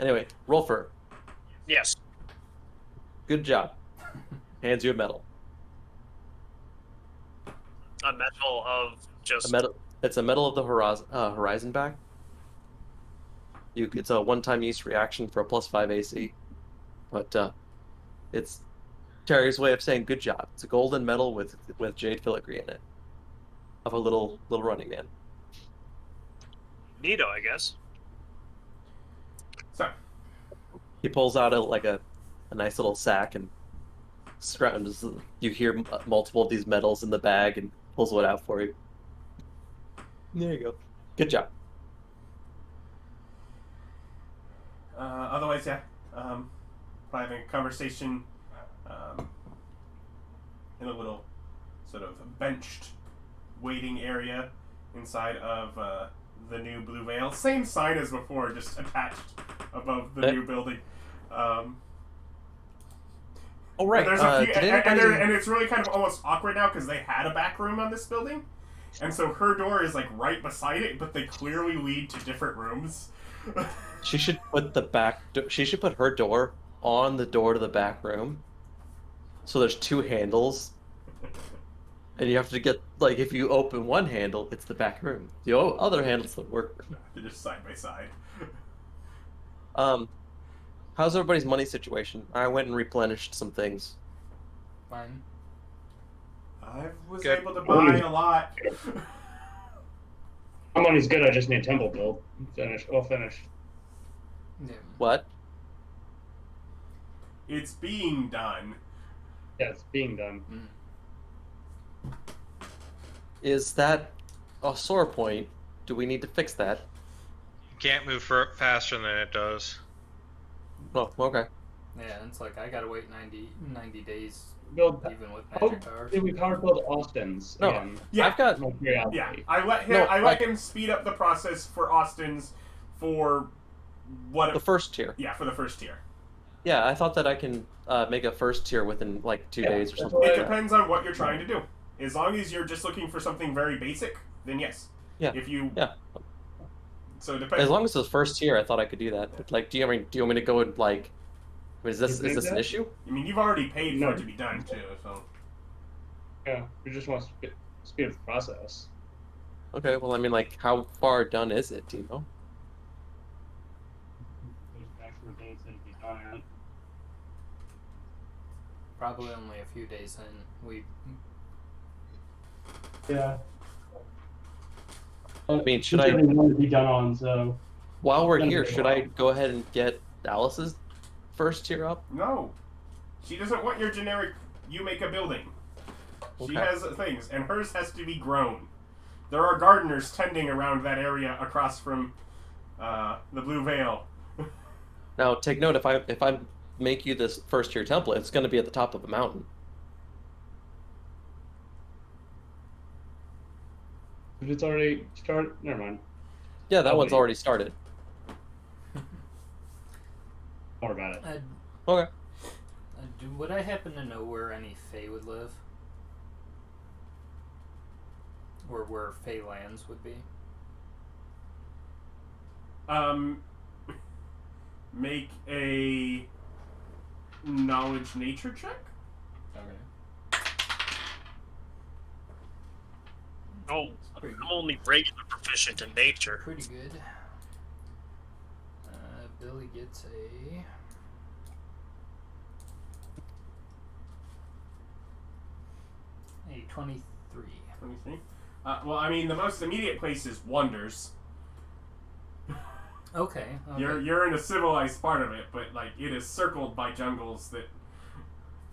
anyway, Rolfur,
Yes.
good job. Hands you a medal.
A medal of just
A medal. It's a medal of the horizon back. It's a one-time use reaction for a +5 AC, but it's Terry's way of saying good job. It's a golden medal with jade filigree in it, of a little running man.
neato, I guess.
So,
He pulls out a nice little sack and scrounges. You hear multiple of these medals in the bag and pulls one out for you. There you go. Good job.
otherwise, yeah. Probably having a conversation in a little sort of benched waiting area inside of the new Blue Veil. Same sign as before, just attached above the new building.
Oh, right.
There's a few,
Did anybody...
and it's really kind of almost awkward now because they had a back room on this building, and so her door is like right beside it, but they clearly lead to different rooms.
She should put she should put her door on the door to the back room. So there's 2 handles. And you have to get, like, if you open one handle, it's the back room. The other handle's the work room.
They're just side by side.
How's everybody's money situation? I went and replenished some things.
Fine.
I was
Good.
able to buy a lot.
My money's good. I just need a temple build. Finished. All finished.
Yeah.
What?
It's being done.
Yeah, it's being done.
Is that a sore point? Do we need to fix that?
You can't move faster than it does.
Oh, okay.
Yeah, it's like I gotta wait 90 days
Build.
even with
How
magic powers.
did we power build Austin's
No.
again?
Yeah.
I've got...
No curiosity.
Yeah, I let him.
No,
I let
like-
him speed up the process for Austin's for what?
the first tier.
Yeah, for the first tier.
Yeah, I thought that I can make a first tier within, like, 2
Yeah,
days or
that's
something
what
like
It
that.
depends on what you're trying to do. As long as you're just looking for something very basic, then yes.
Yeah.
If you.
Yeah.
So it depends.
As long as it was first tier, I thought I could do that. But, like, do you want me to go and, like... Is this
You think
an
that?
issue?
I mean, you've already paid
No.
for it to be done too. So.
Yeah, we just want to speed up the process.
Okay, well, I mean, like, how far done is it, do you know?
There's actual dates that'll be done.
Probably only a few days in. We
Yeah.
I mean, should I...
want to be done on, so.
While we're
Gonna
here,
be a
should
while.
I go ahead and get Alice's first tier up?
No. She doesn't want your generic. You make a building. She
Okay.
has things, and hers has to be grown. There are gardeners tending around that area across from the Blue Veil.
Now, take note, if I make you this first tier template, it's going to be at the top of a mountain.
If it's already started, never mind.
Yeah, that
Oh,
one's
wait.
already started.
More about it.
Okay.
would I happen to know where any Fae would live? Or where Fae lands would be?
Make a knowledge nature check.
Okay.
Oh, I'm only regular proficient in nature.
Pretty good. Billy gets a 23.
23. Well, I mean, the most immediate place is Wonders.
Okay.
You're in a civilized part of it, but like it is circled by jungles that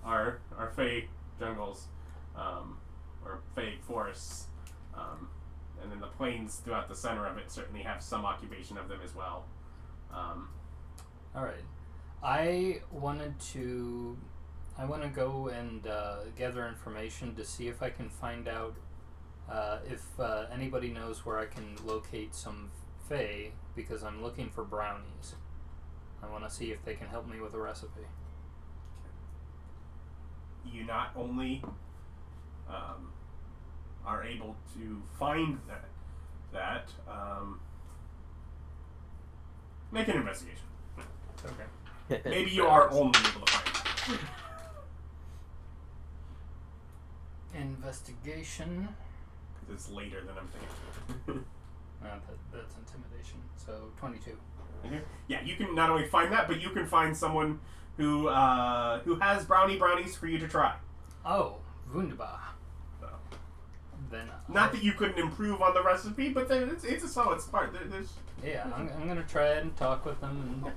are Fae jungles, or Fae forests, and then the plains throughout the center of it certainly have some occupation of them as well.
All right. I want to go and gather information to see if I can find out if anybody knows where I can locate some Fae, because I'm looking for brownies. I want to see if they can help me with a recipe.
You not only are able to find that make an investigation.
Okay.
Maybe you are only able to find that.
Investigation.
Because it's later than I'm thinking.
That's intimidation. So 22.
Okay. Yeah, you can not only find that, but you can find someone who has brownies for you to try.
Oh, wunderbar.
So,
Then.
not that you couldn't improve on the recipe, but it's a solid start. There's
Yeah, I'm gonna try it and talk with them. And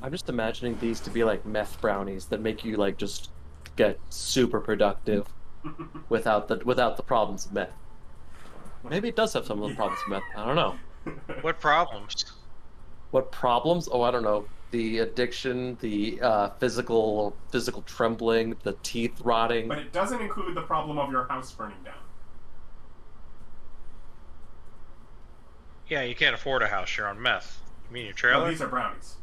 I'm just imagining these to be like meth brownies that make you like just get super productive without the problems of meth. Maybe it does have some of the problems of meth. I don't know.
What problems?
What problems? Oh, I don't know. The addiction, the physical trembling, the teeth rotting.
But it doesn't include the problem of your house burning down.
Yeah, you can't afford a house. You're on meth. You mean your
No,
trailer?
these are brownies.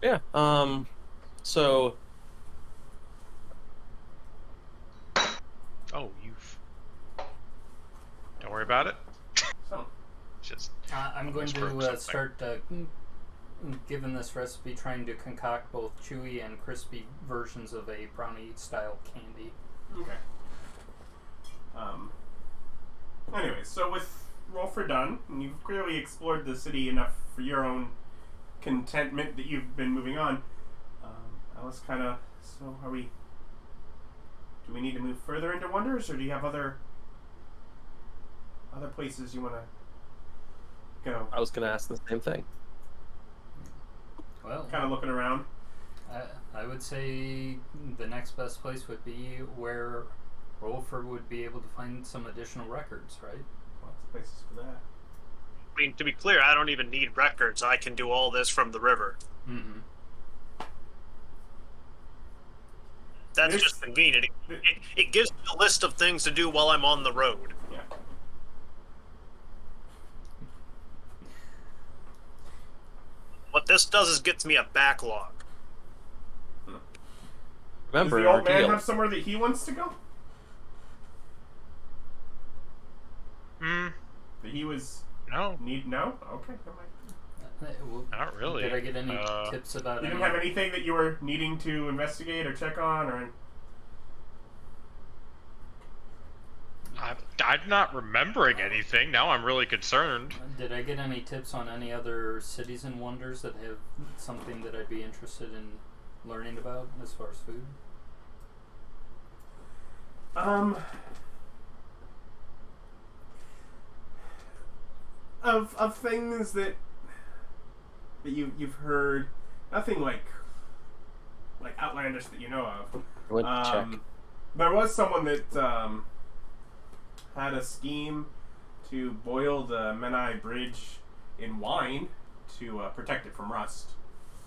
Yeah. So
Oh, you. about it.
So,
Just
I'm going
Let's prove
to
something.
start given this recipe, trying to concoct both chewy and crispy versions of a brownie-style candy.
okay. Anyways, so with Rolfur done, and you've clearly explored the city enough for your own contentment that you've been moving on. Alice, kind of. So, are we? Do we need to move further into Wonders, or do you have other places you want to go?
I was gonna ask the same thing.
Well,
Kind of looking around.
I would say the next best place would be where Rolfur would be able to find some additional records, right?
Lots of places for that.
I mean, to be clear, I don't even need records. I can do all this from the river.
Mm-hmm.
That's
This-
just convenient. It gives me a list of things to do while I'm on the road.
Yeah.
What this does is gets me a backlog.
Remember
Does the
our
old man
deal.
have somewhere that he wants to go?
Hmm.
That he was
No,
no? Okay, never mind.
not really.
Did I get any tips about
You
any?
didn't have anything that you were needing to investigate or check on, or
I'm not remembering anything. Now I'm really concerned.
Did I get any tips on any other cities and wonders that have something that I'd be interested in learning about as far as food?
Of things that you've heard, nothing like outlandish that you know of.
I went to check.
There was someone that had a scheme to boil the Menai Bridge in wine to protect it from rust.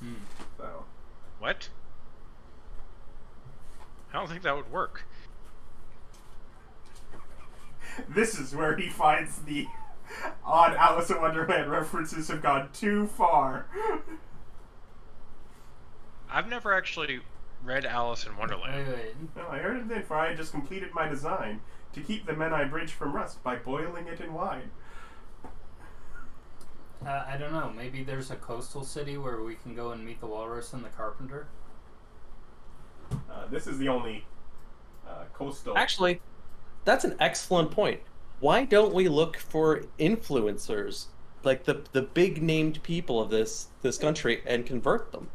Hmm.
So
What? I don't think that would work.
this is where he finds the odd Alice in Wonderland references have gone too far.
I've never actually read Alice in Wonderland.
Wait.
No, I heard it then, for I had just completed my design to keep the Menai Bridge from rust by boiling it in wine.
I don't know. Maybe there's a coastal city where we can go and meet the walrus and the carpenter.
This is the only coastal.
Actually, that's an excellent point. Why don't we look for influencers, like the big named people of this country, and convert them?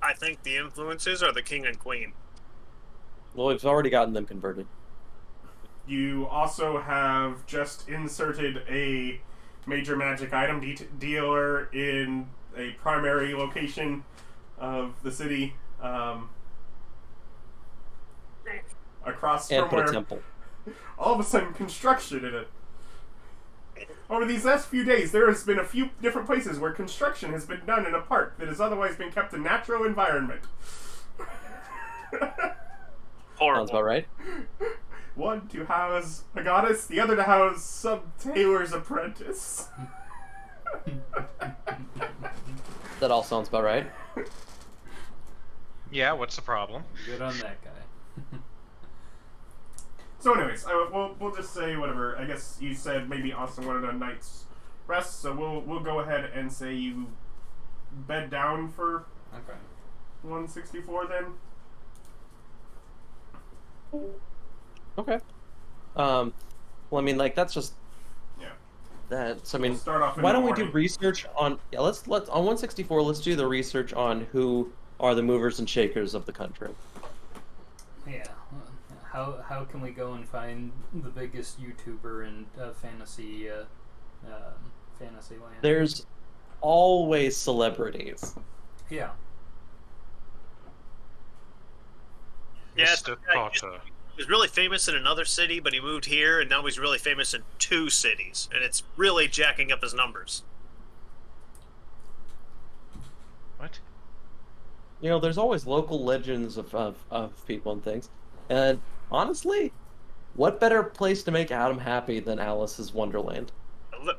I think the influences are the king and queen.
Well, we've already gotten them converted.
You also have just inserted a major magic item dealer in a primary location of the city, across
And
from
put a
where
temple.
all of a sudden construction in it. Over these last few days, there has been a few different places where construction has been done in a park that has otherwise been kept a natural environment.
Horrible.
Sounds about right.
One to house a goddess, the other to house some tailor's apprentice.
That all sounds about right.
Yeah, what's the problem?
Good on that guy.
So anyways, we'll just say whatever. I guess you said maybe Austin wanted a night's rest, so we'll go ahead and say you bed down for
Okay.
164 then.
Okay. Well, I mean, like that's just
Yeah.
that. So I mean,
We'll start off in
why
the
don't we do
morning.
research on? Yeah, let's on 164. Let's do the research on who are the movers and shakers of the country.
Yeah. How can we go and find the biggest YouTuber in fantasy land?
There's always celebrities.
Yeah.
Yes,
Mr.
yeah,
Potter.
he was really famous in another city, but he moved here, and now he's really famous in 2 cities, and it's really jacking up his numbers.
What?
You know, there's always local legends of people and things. And honestly, what better place to make Adam happy than Alice's Wonderland?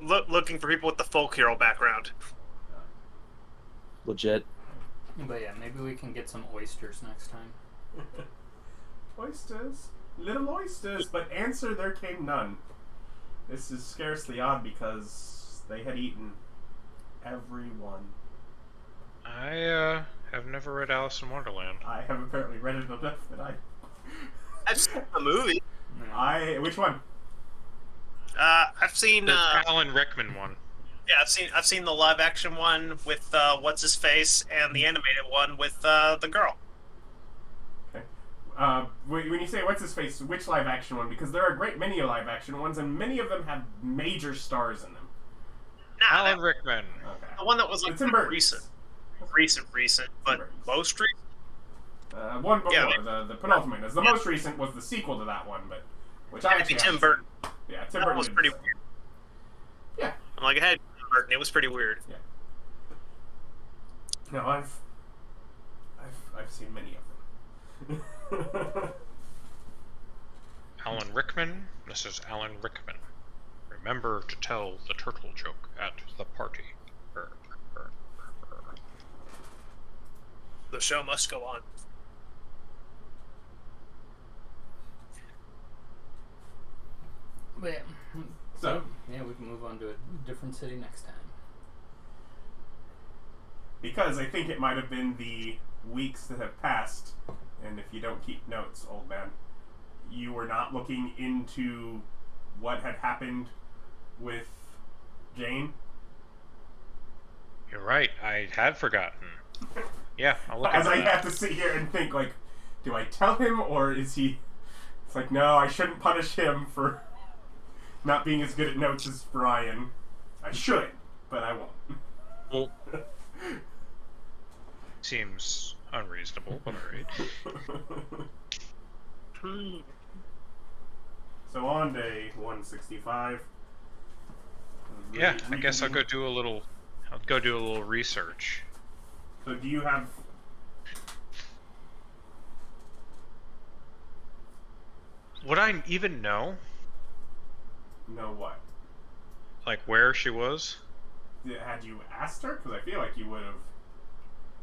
Looking for people with the folk hero background.
Legit.
But yeah, maybe we can get some oysters next time.
Oysters. little oysters, but answer there came none. This is scarcely odd because they had eaten everyone.
I have never read Alice in Wonderland.
I have apparently read it enough that
I've seen the movie.
which one?
I've seen.
The Alan Rickman one.
Yeah, I've seen the live action one with what's his face and the animated one with the girl.
Okay. When you say what's his face, which live action one? Because there are a great many live action ones, and many of them have major stars in them.
Nah,
Alan Rickman.
Okay.
the one that was like
It's in Burton's.
recent, but
Burton's.
most recent.
One before,
Yeah,
the penultimate. The most recent was the sequel to that one, but which I actually
Tim
haven't
Burton.
seen. Yeah, Tim
That
Burton
was
did
pretty
the-
weird.
Yeah.
I'm like, I had Tim Burton. It was pretty weird.
No, I've seen many of them.
Alan Rickman. This is Alan Rickman. Remember to tell the turtle joke at the party.
The show must go on.
But yeah. So, yeah, we can move on to a different city next time.
Because I think it might have been the weeks that have passed, and if you don't keep notes, old man, you were not looking into what had happened with Jane.
You're right. I had forgotten. Yeah, I'll look
As
into
I
that.
have to sit here and think, like, do I tell him, or is he... It's like, no, I shouldn't punish him for not being as good at notes as Brian. I should, but I won't.
Well, seems unreasonable, but alright.
So on day 165.
Yeah, I guess I'll go do a little research.
So do you have...
Would I even know,
Know what?
like, where she was?
Had you asked her? Because I feel like you would have...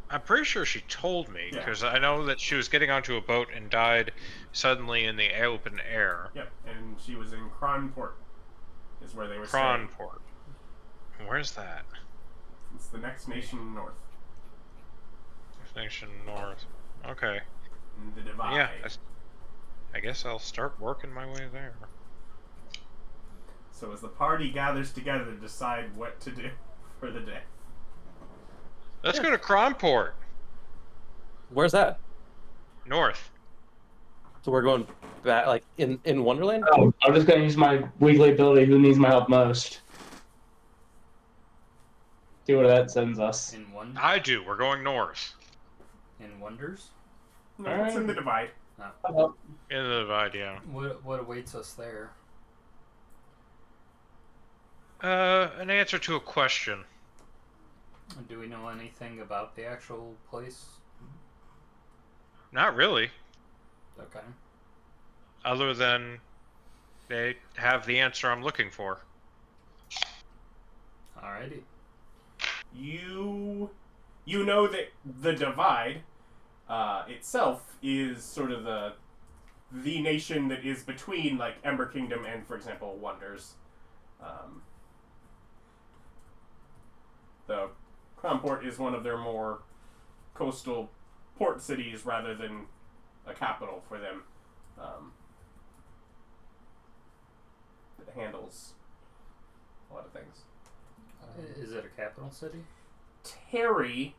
I'm pretty sure she told me,
Yeah.
because I know that she was getting onto a boat and died suddenly in the open air.
Yep, and she was in Cronport, is where they were staying.
Cronport. Where's that?
It's the next nation north.
Nation North. Okay.
In the Divide.
Yeah, I guess I'll start working my way there.
So as the party gathers together to decide what to do for the day.
Let's go to Cronport.
Where's that?
North.
So we're going back, like in Wonderland.
Oh, I'm just gonna use my weekly ability. Who needs my help most? See where that sends us.
In one,
I do. We're going north.
in Wonders,
No, it's in the Divide.
In the divide, yeah.
what awaits us there?
An answer to a question.
Do we know anything about the actual place?
Not really.
Okay.
Other than they have the answer I'm looking for.
Alrighty.
You know that the Divide itself is sort of the nation that is between, like, Ember Kingdom and, for example, Wonders. The Cronport is one of their more coastal port cities rather than a capital for them. It handles a lot of things.
Is it a capital city?
Terry,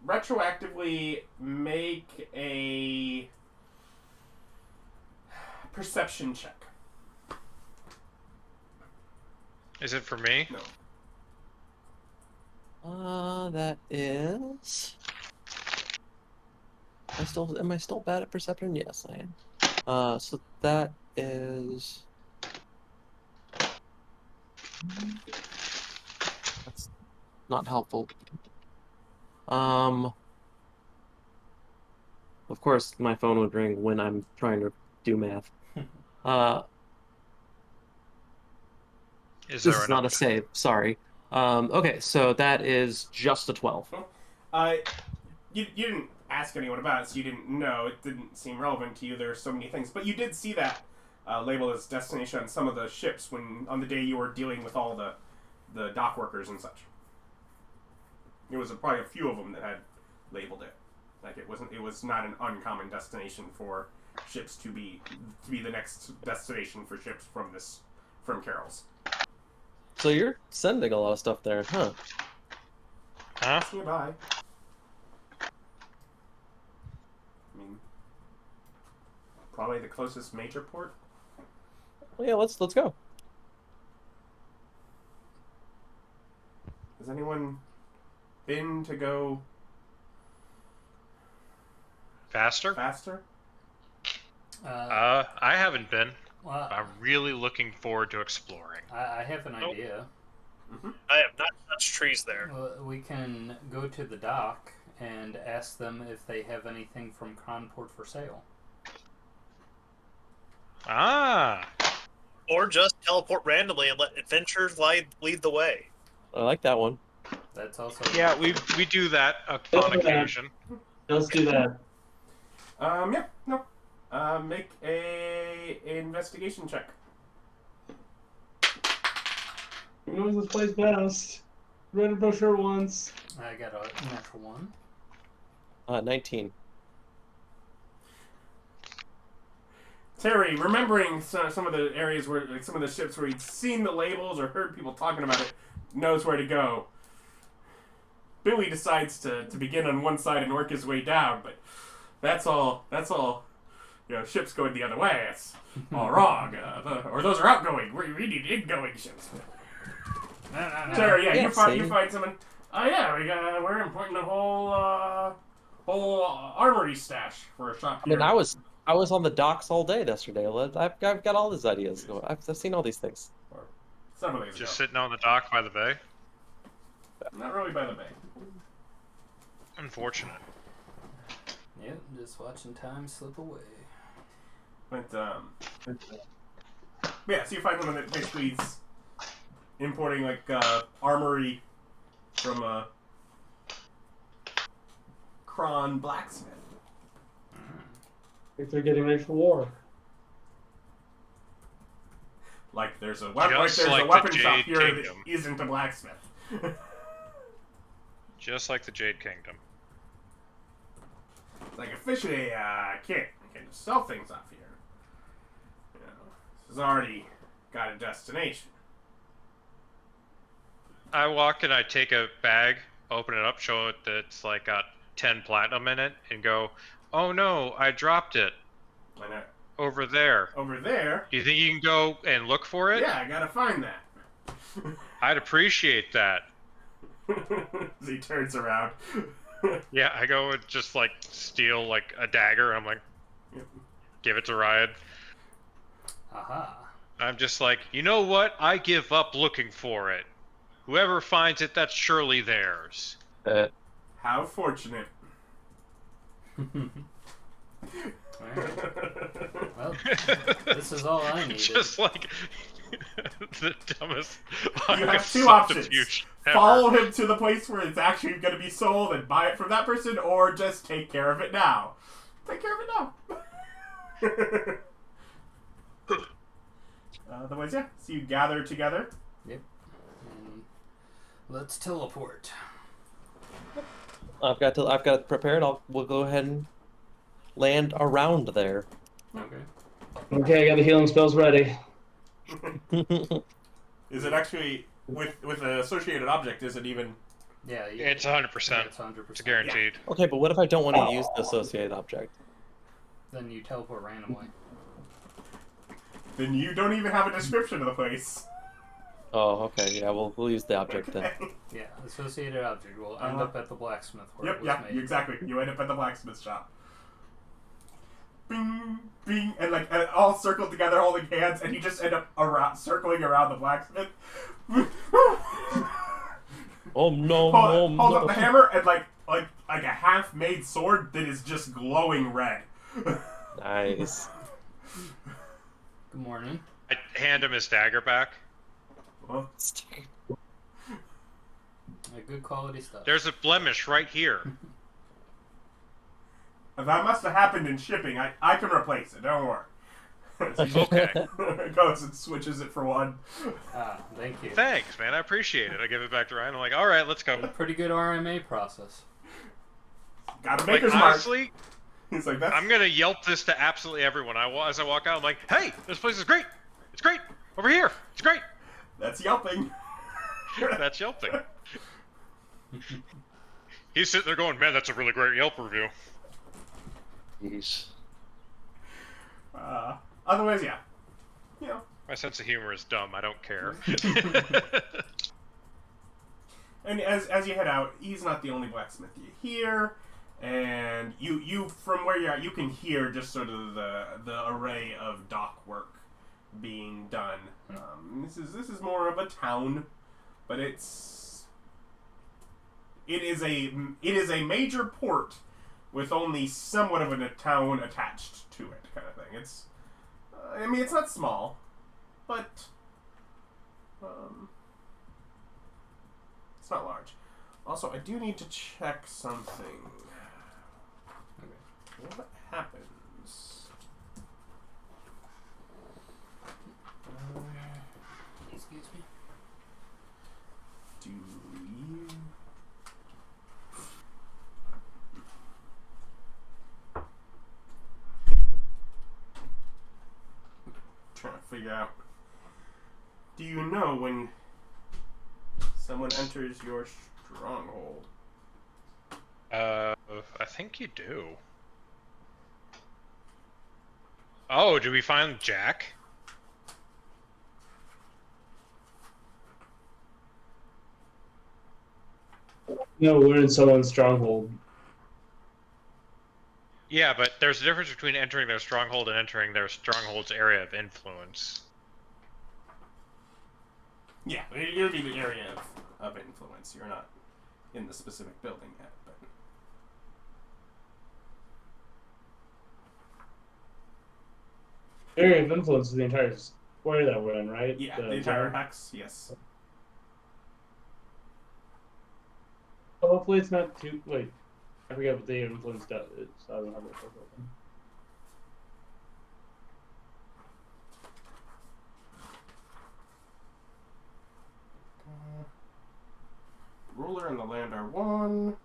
retroactively make a perception check.
Is it for me?
No.
That is. Am I still bad at perception? Yes, I am. So that is. That's not helpful. Of course, my phone would ring when I'm trying to do math.
Is
This
there
is not a save. Sorry. Okay, so that is just a 12.
You didn't ask anyone about it, so you didn't know. It didn't seem relevant to you. There are so many things. But you did see that labeled as destination on some of the ships on the day you were dealing with all the dock workers and such. It was probably a few of them that had labeled it. Like it was not an uncommon destination for ships to be the next destination for ships from Carrolls.
So you're sending a lot of stuff there, huh?
Huh?
Nearby. I mean, probably the closest major port.
Well, yeah, let's go.
Has anyone been to go
Faster?
faster?
I haven't been.
Well,
I'm really looking forward to exploring.
I have an
Nope.
idea.
I have not touched trees there.
Well, we can go to the dock and ask them if they have anything from Cronport for sale.
Ah,
Or just teleport randomly and let adventurers lead the way.
I like that one.
That's also
yeah, we do that on occasion.
Let's do that.
Yeah, no. Make a investigation check.
Who knows this place best? Read a brochure once.
I got a natural one.
19.
Terry, remembering some of the areas where, like some of the ships where he'd seen the labels or heard people talking about it, knows where to go. Billy decides to begin on one side and work his way down, but that's all. You know, ships going the other way. It's all wrong. Or those are outgoing. We need ingoing ships.
No.
Terry, yeah,
Yeah,
you
same.
find someone. Oh yeah, we're importing a whole armory stash for a shop
I mean,
here.
I was on the docks all day yesterday. I've got all these ideas. I've seen all these things.
Or several days
Just
ago.
sitting on the dock by the bay.
Not really by the bay.
Unfortunate.
Yep, just watching time slip away.
But yeah, so you find one that basically is importing like armory from a Kron blacksmith.
I think they're getting ready for war.
Like there's a
Just
weapon
like the
weapon shop
Jade
here
Kingdom.
that isn't a blacksmith.
Just like the Jade Kingdom.
It's like officially can't just sell things off here. You know, this has already got a destination.
I walk and I take a bag, open it up, show it that it's like got 10 platinum in it, and go, oh no, I dropped it
And
over there.
over there,
Do you think you can go and look for it?
yeah, I gotta find that.
I'd appreciate that.
As he turns around.
Yeah, I go and just like steal like a dagger. I'm like,
Yep.
give it to Ryan.
Aha.
I'm just like, you know what? I give up looking for it. Whoever finds it, that's surely theirs.
How fortunate.
Alright. Well, this is all I needed.
Just like the dumbest
You have two
subterfuge
options.
ever.
Follow him to the place where it's actually going to be sold and buy it from that person, or just take care of it now. Take care of it now. Otherwise, yeah. So you gather together.
Yep. And let's teleport.
I've got it prepared. We'll go ahead and land around there.
Okay.
Okay, I got the healing spells ready.
Is it actually with an associated object? Is it even?
Yeah,
It's 100%.
It's 100%.
It's guaranteed.
Okay, but what if I don't want to use the associated object?
Then you teleport randomly.
Then you don't even have a description of the place.
Oh, okay. Yeah, we'll use the object then.
Yeah, associated object will end up at the blacksmith where
Yep,
it was
yeah,
made.
exactly. You end up at the blacksmith shop. Bing, bing, and like all circled together, holding hands, and you just end up circling around the blacksmith.
Oh no!
Hold
no.
up the hammer, and like a half-made sword that is just glowing red.
Nice.
Good morning.
I hand him his dagger back.
Well,
Good quality stuff.
There's a blemish right here.
That must have happened in shipping. I can replace it. Don't worry.
Okay.
Goes and switches it for one.
Thank you.
Thanks, man. I appreciate it. I give it back to Ryan. I'm like, all right, let's go.
Pretty good RMA process.
Got a
Like,
maker's mark.
honestly,
He's like, that's...
I'm gonna Yelp this to absolutely everyone. As I walk out, I'm like, hey, this place is great. It's great. Over here. It's great.
That's yelping.
That's Yelping. He's sitting there going, man, that's a really great Yelp review.
Jeez.
Otherwise, yeah. You know.
My sense of humor is dumb. I don't care.
And as you head out, he's not the only blacksmith you hear, and you from where you're at, you can hear just sort of the array of dock work being done. This is more of a town, but it is a major port with only somewhat of a town attached to it, kind of thing. It's I mean, it's not small, but it's not large. Also, I do need to check something. Okay. What happens?
Excuse me.
Do you... Trying to figure out. Do you know when someone enters your stronghold?
I think you do. Oh, did we find Jack?
No, we're in someone's stronghold.
Yeah, but there's a difference between entering their stronghold and entering their stronghold's area of influence.
Yeah, you're in the area of influence. You're not in the specific building yet, but...
Area of influence is the entire square that we're in, right?
Yeah, the entire hex, yes.
Well, hopefully it's not too... Wait. I forget what the influence does. I don't have it open.
Ruler and the land are one.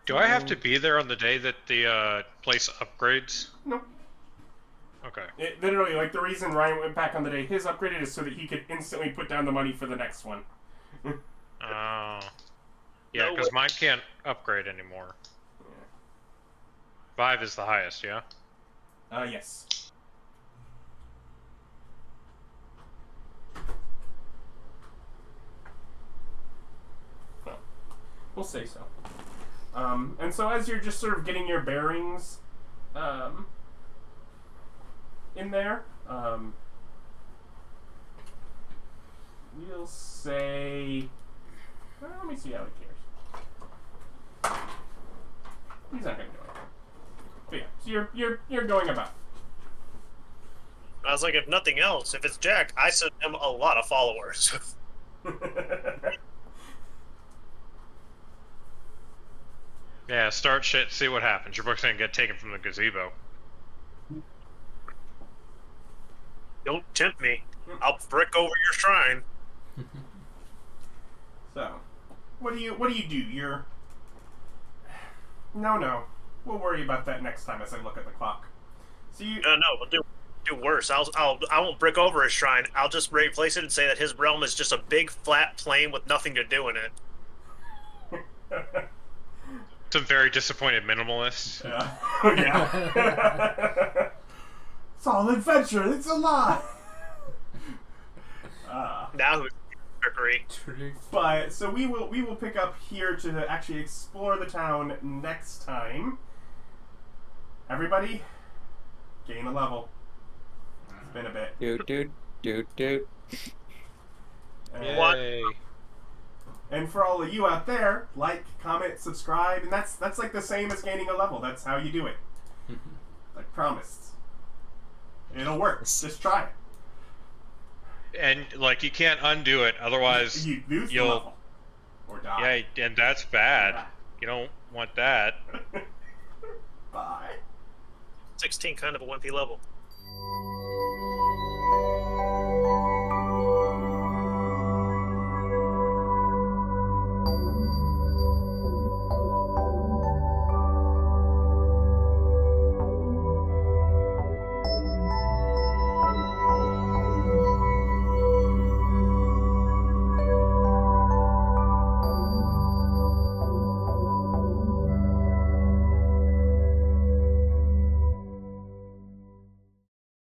Do I have to be there on the day that the place upgrades?
No.
Okay.
It, literally, like, the reason Ryan went back on the day his upgraded is so that he could instantly put down the money for the next one.
Oh. Yeah, because mine can't upgrade anymore.
Yeah.
5 is the highest, yeah?
Yes. Well, we'll say so. And so as you're just sort of getting your bearings, in there, we'll say, well, let me see how he cares. He's not gonna do anything. But yeah, so you're going about.
I was like, if nothing else, if it's Jack, I sent him a lot of followers.
Yeah, start shit, see what happens. Your book's gonna get taken from the gazebo.
Don't tempt me. I'll brick over your shrine.
So, what do you do? You're... No. We'll worry about that next time as I look at the clock. So you...
No, we'll do worse. I won't brick over his shrine. I'll just replace it and say that his realm is just a big flat plane with nothing to do in it.
Some very disappointed minimalists.
Yeah. It's all adventure. It's a lie.
Now who's trickery?
But so we will pick up here to actually explore the town next time. Everybody, gain a level. It's been a bit.
Dude.
Yay.
And for all of you out there, like, comment, subscribe, and that's like the same as gaining a level. That's how you do it. Like promised. It'll work. Just try it.
And like you can't undo it, otherwise
You lose the
you'll
level. Or die.
yeah, and that's bad.
Yeah.
You don't want that.
Bye.
16, kind of a wimpy level.